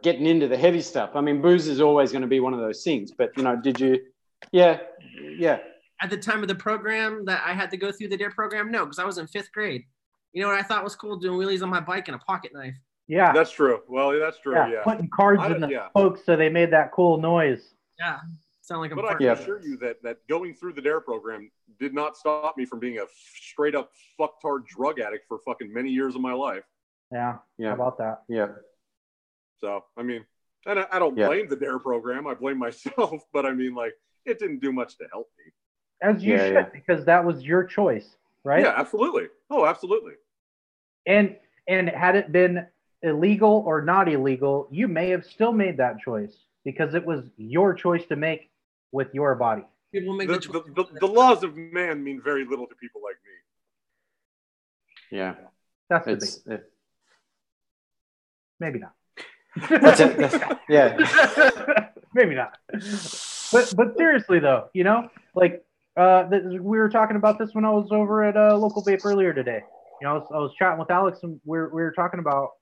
getting into the heavy stuff? I mean, booze is always going to be one of those things. But did you? Yeah. At the time of the program that I had to go through the DARE program, no, because I was in 5th grade. You know what I thought was cool? Doing wheelies on my bike and a pocket knife. Yeah. That's true. Well, that's true, yeah. Putting cards in the spokes so they made that cool noise. Yeah. Sound like But I can assure you that going through the DARE program did not stop me from being a straight up fucktard drug addict for fucking many years of my life. Yeah. How about that? Yeah. So, I mean, and I don't blame the DARE program. I blame myself. But I mean, like, it didn't do much to help me. As you should, because that was your choice, right? Yeah, absolutely. Oh, absolutely. And had it been illegal or not illegal, you may have still made that choice because it was your choice to make with your body. People make the laws of man mean very little to people like me. Yeah. That's the thing. Maybe not. Yeah. Maybe not. But seriously though, like we were talking about this when I was over at Local Vape earlier today. I was chatting with Alex, and we were talking about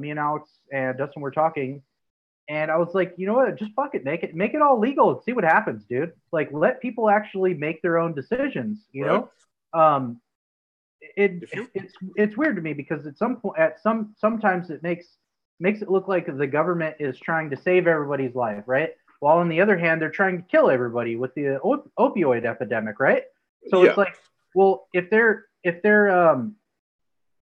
me and Alex and Dustin were talking, and I was like, you know what? Just fuck it, make it all legal and see what happens, dude. Like, let people actually make their own decisions. You know, it's weird to me because at some point, sometimes it makes it look like the government is trying to save everybody's life, right? While on the other hand, they're trying to kill everybody with the opioid epidemic, right? So it's like, well, if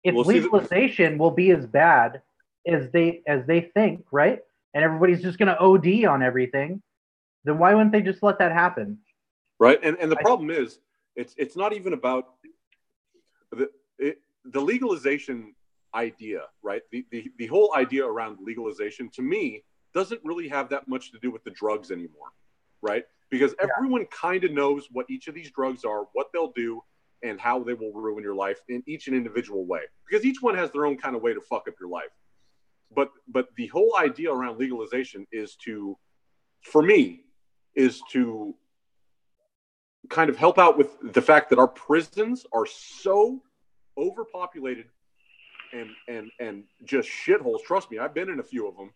legalization will be as bad as they think, right? And everybody's just going to OD on everything, then why wouldn't they just let that happen? Right. And the problem is, it's not even about the legalization idea, right? The whole idea around legalization, to me, doesn't really have that much to do with the drugs anymore, right? Because everyone kind of knows what each of these drugs are, what they'll do, and how they will ruin your life in each an individual way. Because each one has their own kind of way to fuck up your life. But the whole idea around legalization is to kind of help out with the fact that our prisons are so overpopulated and just shitholes. Trust me, I've been in a few of them.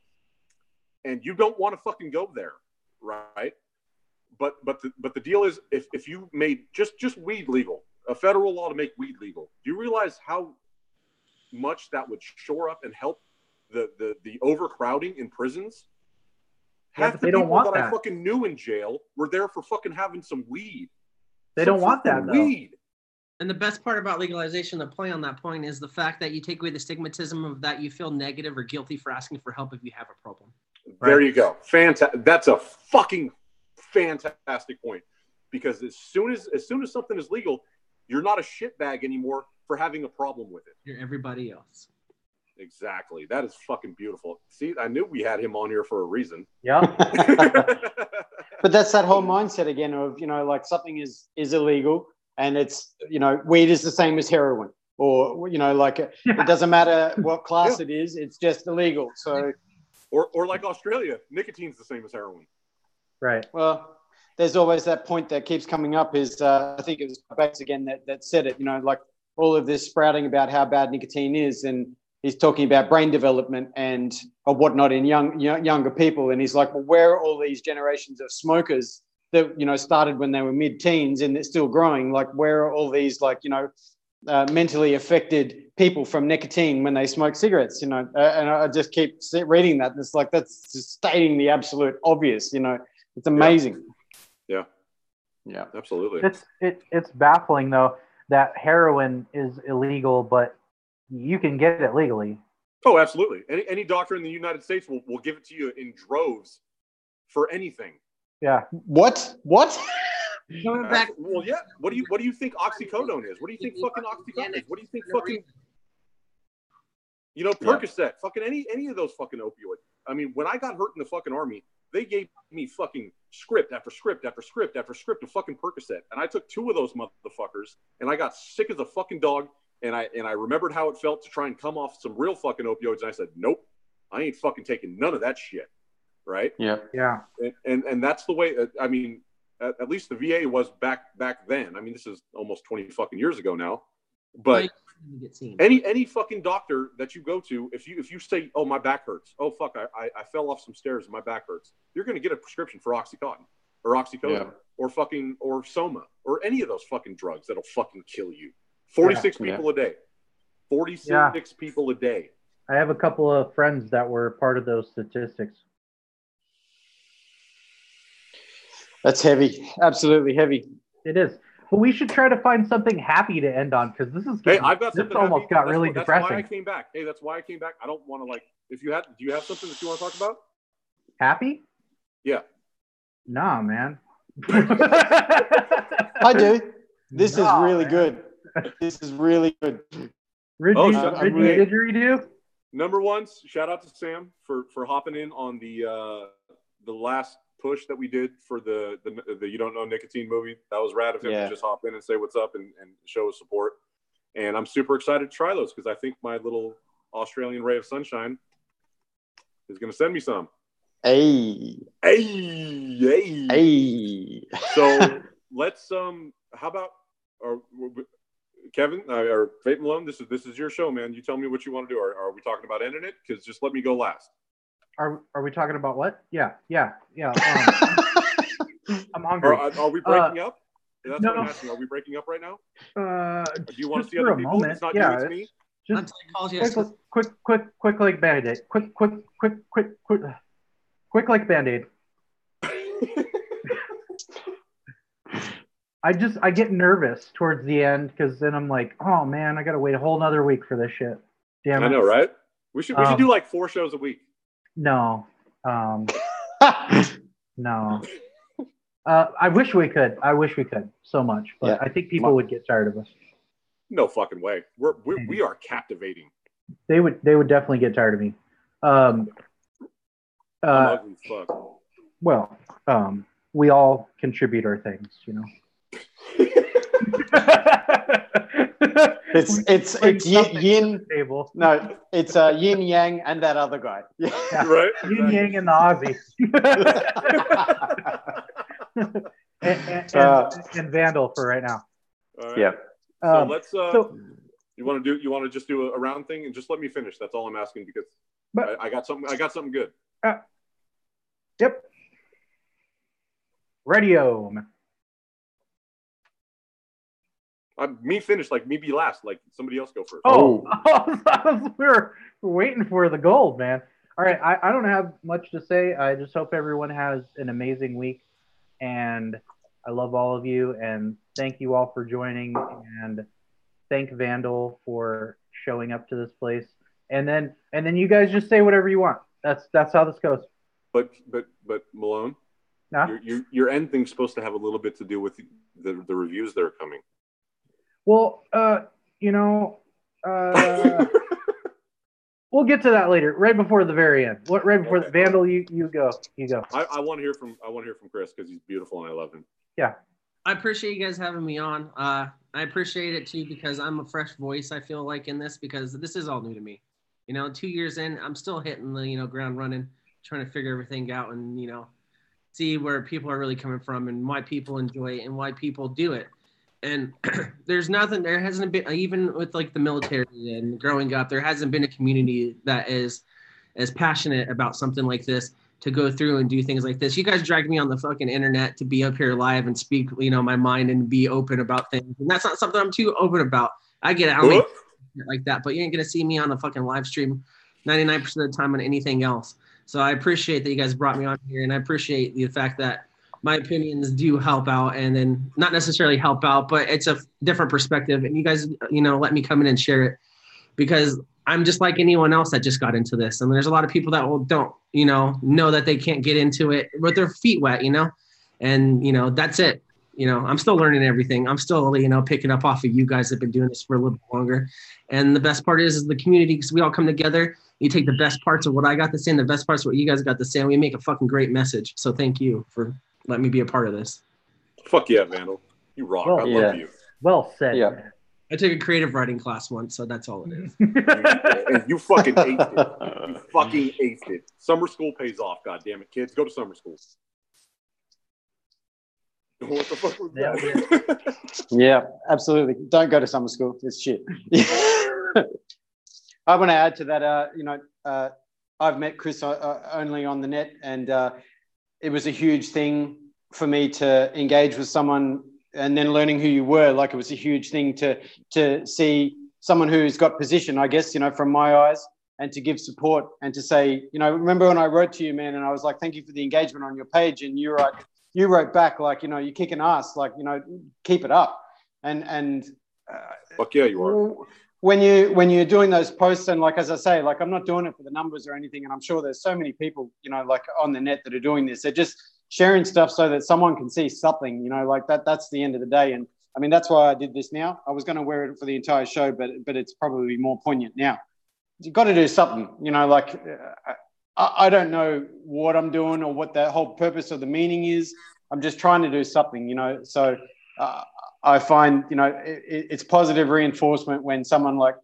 And you don't want to fucking go there, right? But the deal is, if you made just weed legal, a federal law to make weed legal, do you realize how much that would shore up and help the overcrowding in prisons? Half the people that I fucking knew in jail were there for fucking having some weed. They don't want that, though. Weed. And the best part about legalization, the play on that point, is the fact that you take away the stigmatism of that you feel negative or guilty for asking for help if you have a problem. There you go. Fantastic. That's a fucking fantastic point, because as soon as something is legal, you're not a shitbag anymore for having a problem with it. You're everybody else. Exactly. That is fucking beautiful. See, I knew we had him on here for a reason. Yeah. But that's that whole mindset again of, you know, like something is illegal and it's, you know, weed is the same as heroin, or, you know, like it doesn't matter what class it is, it's just illegal. So, or like Australia, nicotine's the same as heroin. Right. Well, there's always that point that keeps coming up is, I think it was Bates again that said it, you know, like all of this sprouting about how bad nicotine is, and he's talking about brain development and or whatnot in younger people. And he's like, well, where are all these generations of smokers that, you know, started when they were mid-teens and they're still growing? Like, where are all these, like, you know, mentally affected people from nicotine when they smoke cigarettes, you know? And I just keep reading that. And it's like, that's just stating the absolute obvious, you know? It's amazing. Yeah. Yeah, absolutely. It's baffling, though, that heroin is illegal, but you can get it legally. Oh, absolutely. Any doctor in the United States will give it to you in droves for anything. Yeah. What? Going back. Well, yeah. What do you think oxycodone is? What do you think fucking oxycontin is? What do you think fucking, you know, Percocet, fucking any of those fucking opioids? I mean, when I got hurt in the fucking army, they gave me fucking script after script after script after script of fucking Percocet, and I took 2 of those motherfuckers, and I got sick as a fucking dog. And I remembered how it felt to try and come off some real fucking opioids. And I said, nope, I ain't fucking taking none of that shit. Right. Yeah. Yeah. And that's the way, I mean, at least the VA was back then. I mean, this is almost 20 fucking years ago now, but any fucking doctor that you go to, if you say, oh, my back hurts. Oh, fuck. I fell off some stairs and my back hurts. You're going to get a prescription for Oxycontin or oxycodone or Soma or any of those fucking drugs that'll fucking kill you. 46 people a day. 46 people a day. I have a couple of friends that were part of those statistics. That's heavy. Absolutely heavy. It is. But we should try to find something happy to end on, because this is I've got something almost happy. got really depressing. That's why I came back. Hey, that's why I came back. I don't want to do you have something that you want to talk about? Happy? Yeah. Nah, man. I do. This is really good. This is really good. Reggie, didgeridoo? Number one, shout out to Sam for hopping in on the last push that we did for the You Don't Know Nicotine movie. That was rad of him to just hop in and say what's up and show his support. And I'm super excited to try those, because I think my little Australian ray of sunshine is going to send me some. Hey. So let's how about Kevin or Vape Malone? This is your show, man. You tell me what you want to do. Are we talking about ending it? Because just let me go last. Are we talking about what? Yeah. I'm hungry. Are we breaking up? That's no. what I'm asking. Are we breaking up right now? Do you want to see other people? Moment. It's not you, it's me. Just quick like Band-Aid. Quick like Band-Aid. I get nervous towards the end, because then I'm like, oh man, I gotta wait a whole nother week for this shit. Damn it. I know, right? We should do like 4 shows a week. No. No. I wish we could so much, but I think people would get tired of us. No fucking way. We are captivating. They would definitely get tired of me. I'm ugly fuck. Well, we all contribute our things, you know. It's yin. No, it's yin yang and that other guy. Yeah. Right. Yin yang and the Aussie. and Vandal for right now. Right. Yeah. So let's. You want to just do a round thing and just let me finish. That's all I'm asking, because I got something good. Yep. Radio. Me finish, like me be last, like somebody else go first. We're waiting for the gold, man. All right, I don't have much to say. I just hope everyone has an amazing week, and I love all of you, and thank you all for joining, and thank Vandal for showing up to this place, and then you guys just say whatever you want. That's how this goes. But Malone, Nah. Your end thing's supposed to have a little bit to do with the reviews that are coming. Well, you know, we'll get to that later, right before the very end. Right before the Vandal, you go. I want to hear from Chris because he's beautiful and I love him. Yeah. I appreciate you guys having me on. I appreciate it too because I'm a fresh voice. I feel like in this because this is all new to me. 2 years in, I'm still hitting the ground running, trying to figure everything out and see where people are really coming from and why people enjoy it and why people do it. And there hasn't been, even with like the military and growing up, there hasn't been a community that is as passionate about something like this to go through and do things like this. You guys dragged me on the fucking internet to be up here live and speak, my mind and be open about things. And that's not something I'm too open about. I get it. I don't make like that, but you ain't going to see me on the fucking live stream 99% of the time on anything else. So I appreciate that you guys brought me on here, and I appreciate the fact that my opinions do help out, and then not necessarily help out, but it's a different perspective. And you guys, let me come in and share it because I'm just like anyone else that just got into this. And there's a lot of people that don't, know that they can't get into it with their feet wet, and, that's it. I'm still learning everything. I'm still, picking up off of you guys that have been doing this for a little bit longer. And the best part is the community, because we all come together. You take the best parts of what I got to say and the best parts of what you guys got to say, and we make a fucking great message. So thank you for letting me be a part of this. Fuck yeah, Vandal. You rock. I love you. Well said. Yeah. I took a creative writing class once, so that's all it is. You fucking aced it. You fucking aced it. Summer school pays off, goddammit, kids. Go to summer school. What the fuck was that? Yeah, absolutely. Don't go to summer school. It's shit. I want to add to that. I've met Chris only on the net, and it was a huge thing for me to engage with someone, and then learning who you were. Like, it was a huge thing to see someone who's got position, I guess, from my eyes, and to give support and to say, remember when I wrote to you, man, and I was like, thank you for the engagement on your page, and you wrote back like, you're kicking ass, like, keep it up, and fuck yeah, you are. When you're doing those posts, and like, as I say, like, I'm not doing it for the numbers or anything, and I'm sure there's so many people, like on the net that are doing this. They're just sharing stuff so that someone can see something, like that's the end of the day. And I mean, that's why I did this now. I was going to wear it for the entire show, but it's probably more poignant now. You've got to do something, like, I don't know what I'm doing or what the whole purpose of the meaning is. I'm just trying to do something, so I find, it's positive reinforcement when someone like,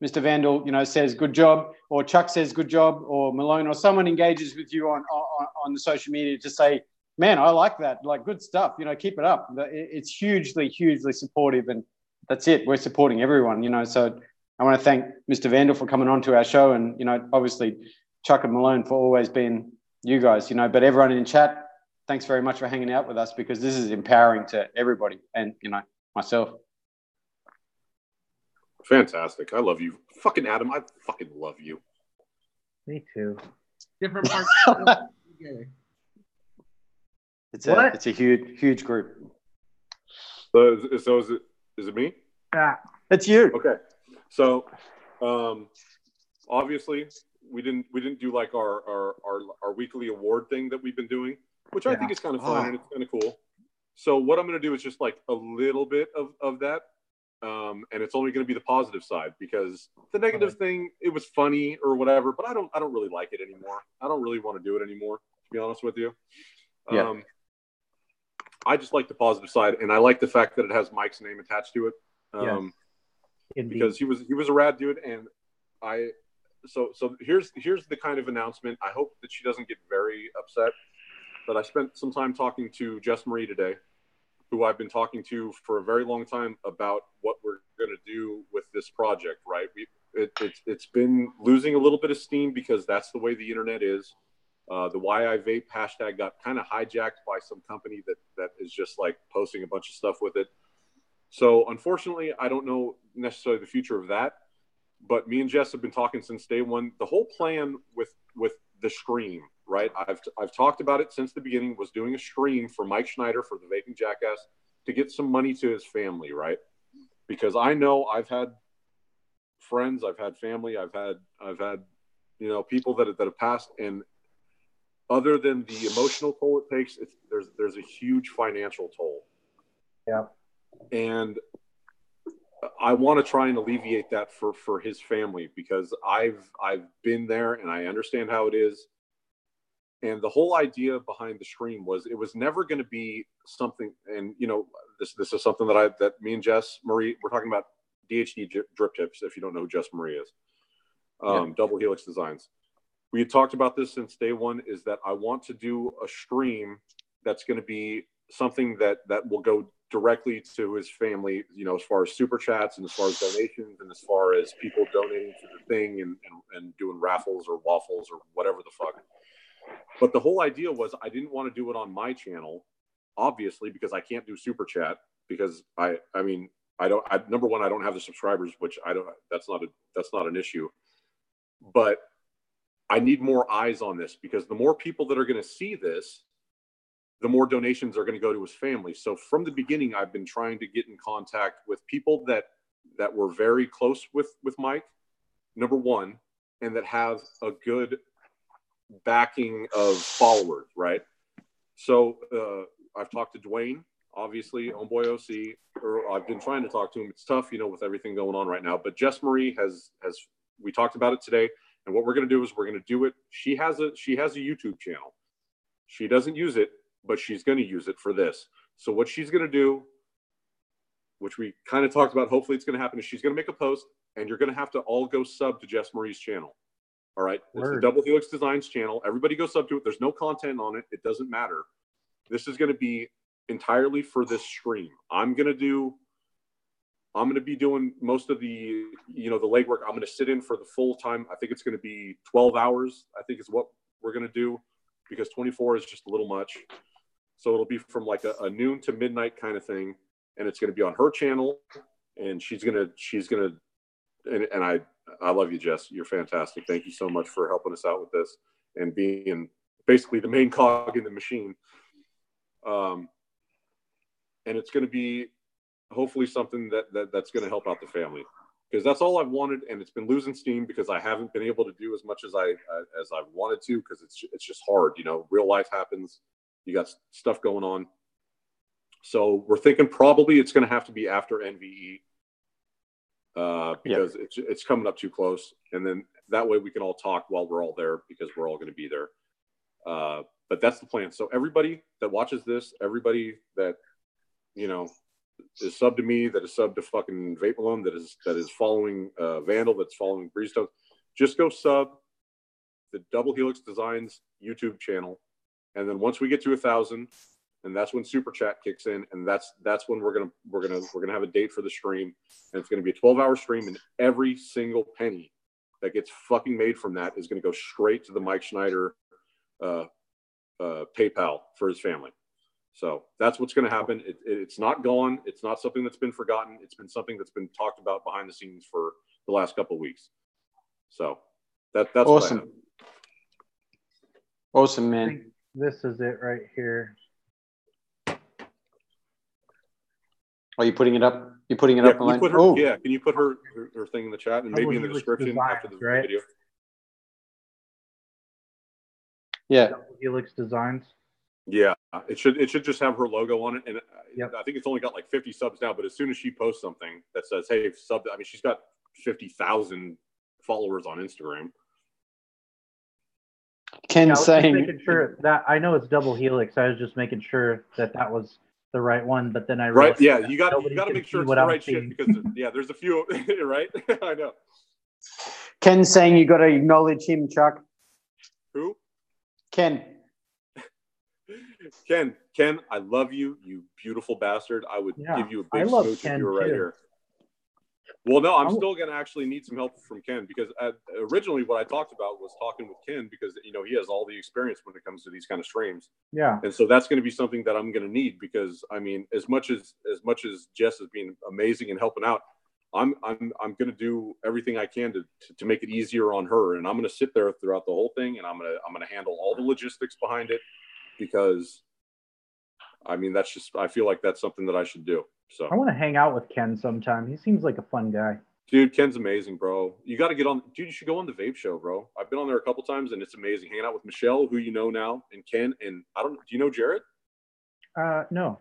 Mr. Vandal, says good job, or Chuck says good job, or Malone, or someone engages with you on the social media to say, man, I like that, like, good stuff, keep it up. It's hugely, hugely supportive, and that's it. We're supporting everyone, so I want to thank Mr. Vandal for coming on to our show, and, obviously Chuck and Malone for always being you guys, but everyone in chat, thanks very much for hanging out with us, because this is empowering to everybody, and, myself. Fantastic. I love you. Fucking Adam, I fucking love you. Me too. Different parts together. It's a huge group. So is it me? Yeah. It's you. Okay. So obviously we didn't do like our weekly award thing that we've been doing, which I think is kind of fun and it's kind of cool. So what I'm going to do is just like a little bit of that. And it's only going to be the positive side, because the negative thing, it was funny or whatever, but I don't really like it anymore. I don't really want to do it anymore, to be honest with you. I just like the positive side, and I like the fact that it has Mike's name attached to it. Because he was a rad dude, and so here's the kind of announcement. I hope that she doesn't get very upset, but I spent some time talking to Jess Marie today, who I've been talking to for a very long time about what we're going to do with this project, right? It's been losing a little bit of steam because that's the way the internet is. The Why I Vape hashtag got kind of hijacked by some company that is just like posting a bunch of stuff with it. So unfortunately, I don't know necessarily the future of that, but me and Jess have been talking since day one. The whole plan with the stream, right? I've talked about it since the beginning, was doing a stream for Mike Schneider for the Vaping Jackass to get some money to his family, right? Because I know I've had friends, I've had family, I've had people that have passed, and other than the emotional toll it takes, there's a huge financial toll. Yeah. And I want to try and alleviate that for his family, because I've been there and I understand how it is. And the whole idea behind the stream was it was never going to be something. And you know, this is something that me and Jess Marie, we're talking about DHD drip tips. If you don't know who Jess Marie is, Double Helix Designs. We had talked about this since day one. Is that I want to do a stream that's going to be something that will go directly to his family, you know, as far as super chats and as far as donations and as far as people donating to the thing and doing raffles or waffles or whatever the fuck. But the whole idea was I didn't want to do it on my channel, obviously, because I can't do super chat because number one, I don't have the subscribers, which that's not an issue. But I need more eyes on this, because the more people that are going to see this, the more donations are going to go to his family. So from the beginning, I've been trying to get in contact with people that were very close with Mike, number one, and that have a good backing of followers, right? So I've talked to Dwayne, obviously, Homeboy OC, or I've been trying to talk to him. It's tough, you know, with everything going on right now. But Jess Marie has we talked about it today, and what we're going to do is we're going to do it. She has a YouTube channel. She doesn't use it, but she's going to use it for this. So what she's going to do, which we kind of talked about, hopefully it's going to happen, is she's going to make a post, and you're going to have to all go sub to Jess Marie's channel. All right. It's the Double Helix Designs channel. Everybody go sub to it. There's no content on it. It doesn't matter. This is going to be entirely for this stream. I'm going to be doing most of the, you know, the legwork. I'm going to sit in for the full time. I think it's going to be 12 hours, I think is what we're going to do, because 24 is just a little much. So it'll be from like a noon to midnight kind of thing. And it's going to be on her channel, and she's going to, and I love you, Jess. You're fantastic. Thank you so much for helping us out with this and being basically the main cog in the machine. And it's going to be hopefully something that's going to help out the family, because that's all I've wanted. And it's been losing steam because I haven't been able to do as much as I've wanted to, because it's just hard. You know, real life happens. You got stuff going on. So we're thinking probably it's going to have to be after NVE. Because it's coming up too close, and then that way we can all talk while we're all there, because we're all going to be there. But that's the plan. So everybody that watches this, everybody that, you know, is sub to me, that is sub to fucking Vape Malone, that is following Vandal, that's following Breezestone, just go sub the Double Helix Designs YouTube channel, and then once we get to 1,000, and that's when super chat kicks in, and that's when we're gonna have a date for the stream, and it's gonna be a 12-hour stream, and every single penny that gets fucking made from that is gonna go straight to the Mike Schneider PayPal for his family. So that's what's gonna happen. It's not gone. It's not something that's been forgotten. It's been something that's been talked about behind the scenes for the last couple of weeks. So that's awesome. Awesome, man. This is it right here. Are you putting it up? You're putting it up? Can you put her thing in the chat, and maybe in the description after the video? Yeah. Helix Designs. Yeah, it should just have her logo on it, and I think it's only got like 50 subs now. But as soon as she posts something that says, "Hey, sub," I mean, she's got 50,000 followers on Instagram. Ken saying, making sure that I know it's Double Helix. I was just making sure that was the right one, but then I realized you got to make sure it's the right shit, because there's a few right. I know. Ken's saying you got to acknowledge him, Chuck. Who? Ken. Ken, I love you, you beautiful bastard. I would give you a big smooch if you were right here. Well, no, I'm still going to actually need some help from Ken, because originally what I talked about was talking with Ken, because, you know, he has all the experience when it comes to these kind of streams. Yeah. And so that's going to be something that I'm going to need, because, I mean, as much as Jess has been amazing and helping out, I'm going to do everything I can to make it easier on her. And I'm going to sit there throughout the whole thing, and I'm going to handle all the logistics behind it, because, I mean, I feel like that's something that I should do. So I want to hang out with Ken sometime. He seems like a fun guy. Dude, Ken's amazing, bro. You got to get on. Dude, you should go on the Vape show, bro. I've been on there a couple times, and it's amazing. Hanging out with Michelle, who you know now, and Ken. And I don't. Do you know Jared? No.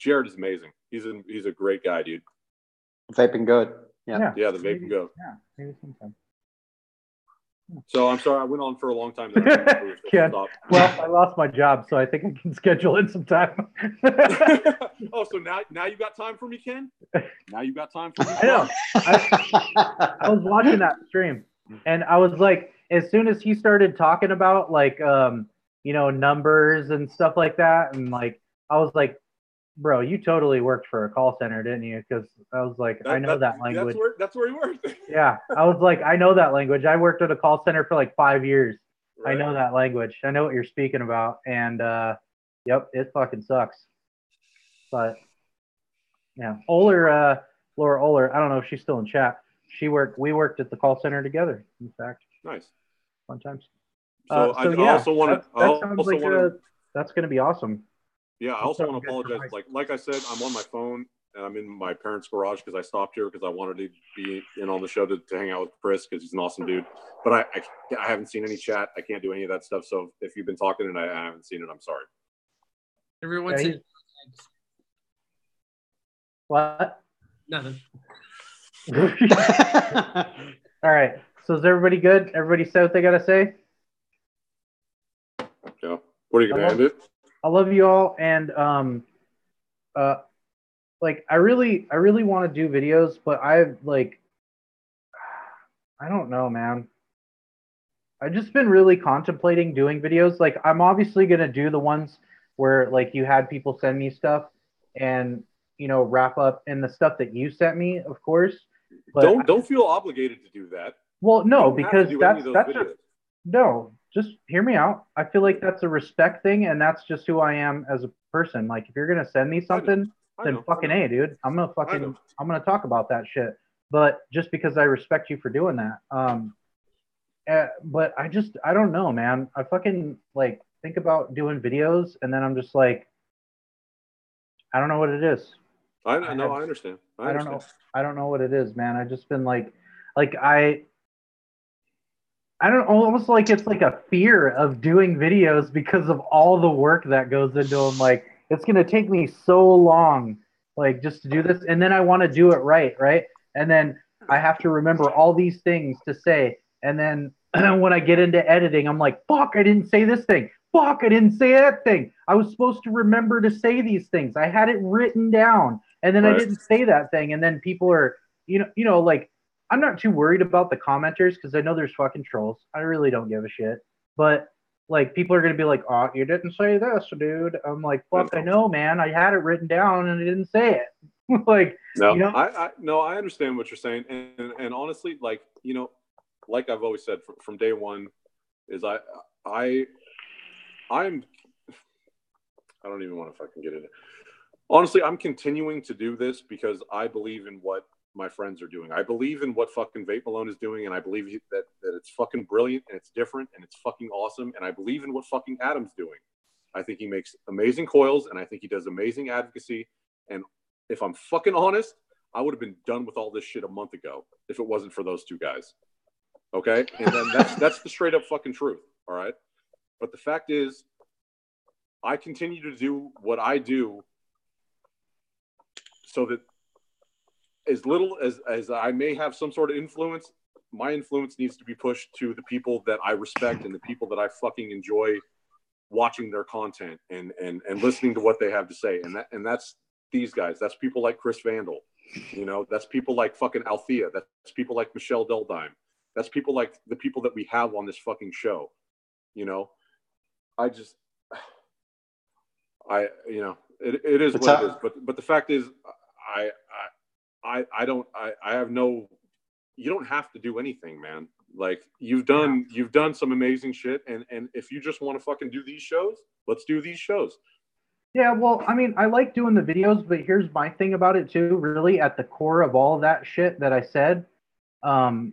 Jared is amazing. He's a great guy, dude. Vaping good. Yeah. Yeah, the Vaping go. Yeah, maybe sometime. So I'm sorry, I went on for a long time. Ken, well, I lost my job, so I think I can schedule in some time. Oh, so now you got time for me, Ken? Now you got time for me? I know. I was watching that stream, and I was like, as soon as he started talking about like, numbers and stuff like that, and like, I was like, bro, you totally worked for a call center, didn't you? Because I was like, I know that language. That's where he worked. Yeah, I was like, I know that language. I worked at a call center for like 5 years. Right. I know that language. I know what you're speaking about. And yep, it fucking sucks. But yeah, Laura Oler, I don't know if she's still in chat. We worked at the call center together, in fact. Nice. Fun times. So I also want to. That's going to be awesome. Yeah, I also want to apologize. Like I said, I'm on my phone and I'm in my parents' garage because I stopped here because I wanted to be in on the show to hang out with Chris because he's an awesome dude. But I haven't seen any chat. I can't do any of that stuff. So if you've been talking and I haven't seen it, I'm sorry. Everyone's in. What? Nothing. All right. So is everybody good? Everybody say what they got to say? Yeah. What are you going to end it? I love you all, and like I really want to do videos, but I don't know, man. I've just been really contemplating doing videos. Like I'm obviously gonna do the ones where like you had people send me stuff, and wrap up in the stuff that you sent me, of course. But don't feel obligated to do that. Well, no, because no. Just hear me out. I feel like that's a respect thing, and that's just who I am as a person. Like, if you're gonna send me something, then fucking A, dude. I'm gonna talk about that shit. But just because I respect you for doing that, but I don't know, man. I fucking like think about doing videos, and then I'm just like, I don't know what it is. I understand. I don't know. I don't know what it is, man. I've just been like I don't almost like it's like a fear of doing videos because of all the work that goes into them. Like it's gonna take me so long, like just to do this, and then I want to do it right, and then I have to remember all these things to say, and then when I get into editing, I'm like, fuck, I didn't say this thing. Fuck, I didn't say that thing. I was supposed to remember to say these things. I had it written down, and then I didn't say that thing, and then people are, like. I'm not too worried about the commenters because I know there's fucking trolls. I really don't give a shit. But like people are gonna be like, "Oh, you didn't say this, dude." I'm like, "Fuck, I know, man. I had it written down and I didn't say it." Like, I understand what you're saying, and honestly, like like I've always said from day one, is I don't even want to fucking get into it. Honestly, I'm continuing to do this because I believe in what my friends are doing. I believe in what fucking Vape Malone is doing, and I believe that it's fucking brilliant and it's different and it's fucking awesome. And I believe in what fucking Adam's doing. I think he makes amazing coils, and I think he does amazing advocacy. And if I'm fucking honest, I would have been done with all this shit a month ago if it wasn't for those two guys. Okay, and then that's the straight up fucking truth. All right, but the fact is, I continue to do what I do so that as little as I may have some sort of influence, my influence needs to be pushed to the people that I respect and the people that I fucking enjoy watching their content and listening to what they have to say. And that's these guys. That's people like Chris Vandal. That's people like fucking Althea. That's people like Michelle Deldime. That's people like the people that we have on this fucking show. It is what it is. But the fact is, you don't have to do anything, man. Like you've done some amazing shit. And if you just want to fucking do these shows, let's do these shows. Yeah. Well, I mean, I like doing the videos, but here's my thing about it too, really at the core of all of that shit that I said. I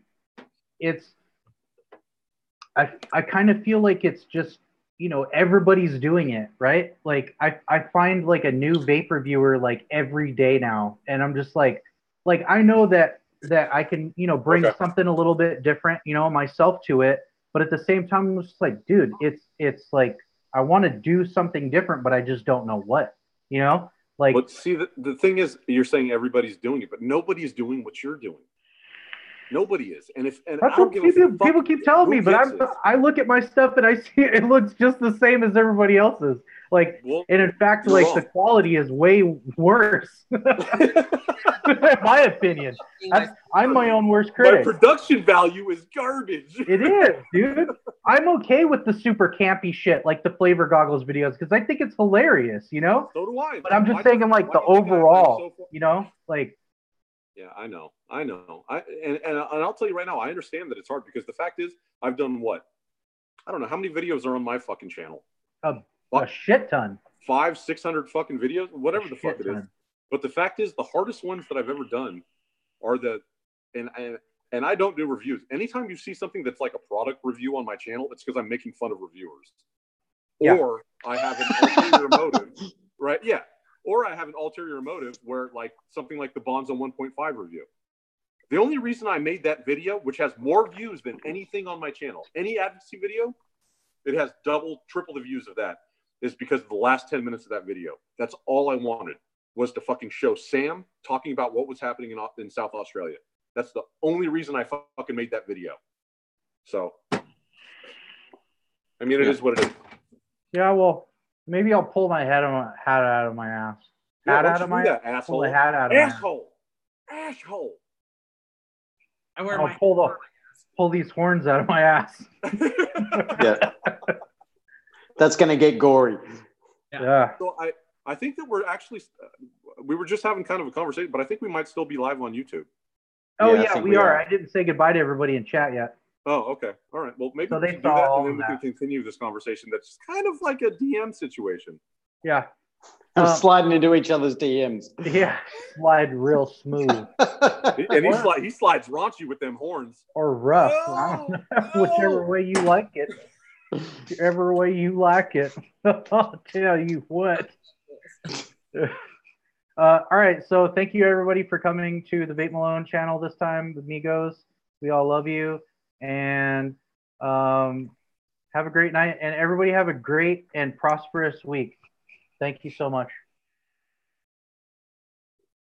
kind of feel like it's just, everybody's doing it, right? Like I find like a new vape reviewer like every day now. And I'm just like I know that that I can, you know, bring something a little bit different, you know, myself to it. But at the same time, I'm just like, dude, it's like I want to do something different, but I just don't know what, you know? Like, but see, the thing is, you're saying everybody's doing it, but nobody's doing what you're doing. Nobody is. And that's what people keep telling me, but I look at my stuff and I see it looks just the same as everybody else's. Like, well, and in fact, like wrong. The quality is way worse. In my opinion, I'm my own worst critic. My production value is garbage. It is, dude. I'm okay with the super campy shit, like the Flavor Goggles videos, because I think it's hilarious, you know? So do I. But I'm just thinking, like, the overall, you know? Like, yeah, I know. And I'll tell you right now, I understand that it's hard because the fact is, I've done what? I don't know how many videos are on my fucking channel. A shit ton. 500-600 fucking videos, whatever the fuck it is. But the fact is, the hardest ones that I've ever done are and I don't do reviews. Anytime you see something that's like a product review on my channel, it's because I'm making fun of reviewers. Yeah. Or I have an ulterior motive, right? Yeah. Or I have an ulterior motive where, like, something like the Bonzo 1.5 review. The only reason I made that video, which has more views than anything on my channel, any advocacy video, it has double, triple the views of that, is because of the last 10 minutes of that video. That's all I wanted, was to fucking show Sam talking about what was happening in South Australia. That's the only reason I fucking made that video. So, I mean, it is what it is. Yeah, well, maybe I'll pull my hat out of my ass. Hat out of my ass. Asshole. Pull the hat out of asshole. Asshole. I'll pull these horns out of my ass. Yeah. That's gonna get gory. Yeah. So I think that we're actually we were just having kind of a conversation, but I think we might still be live on YouTube. Oh yeah, we are. I didn't say goodbye to everybody in chat yet. Oh, okay. All right. Well, maybe we can do that, and then we can continue this conversation. That's kind of like a DM situation. Yeah. Sliding into each other's DMs. Yeah, slide real smooth. And he slides raunchy with them horns. Or rough. I don't know. Whichever way you like it. Whichever way you like it. I'll tell you what. All right, so thank you everybody for coming to the Vape Malone channel this time, Amigos. We all love you, and have a great night, and everybody have a great and prosperous week. Thank you so much.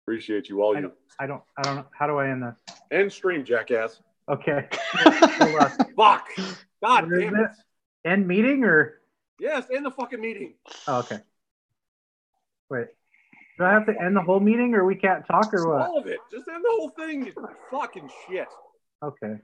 Appreciate you all. I don't know. How do I end this? End stream, jackass. Okay. Fuck. God damn it. End meeting or? Yes, end the fucking meeting. Oh, okay. Wait. Do I have to end the whole meeting or we can't talk or what? All of it. Just end the whole thing, you fucking shit. Okay.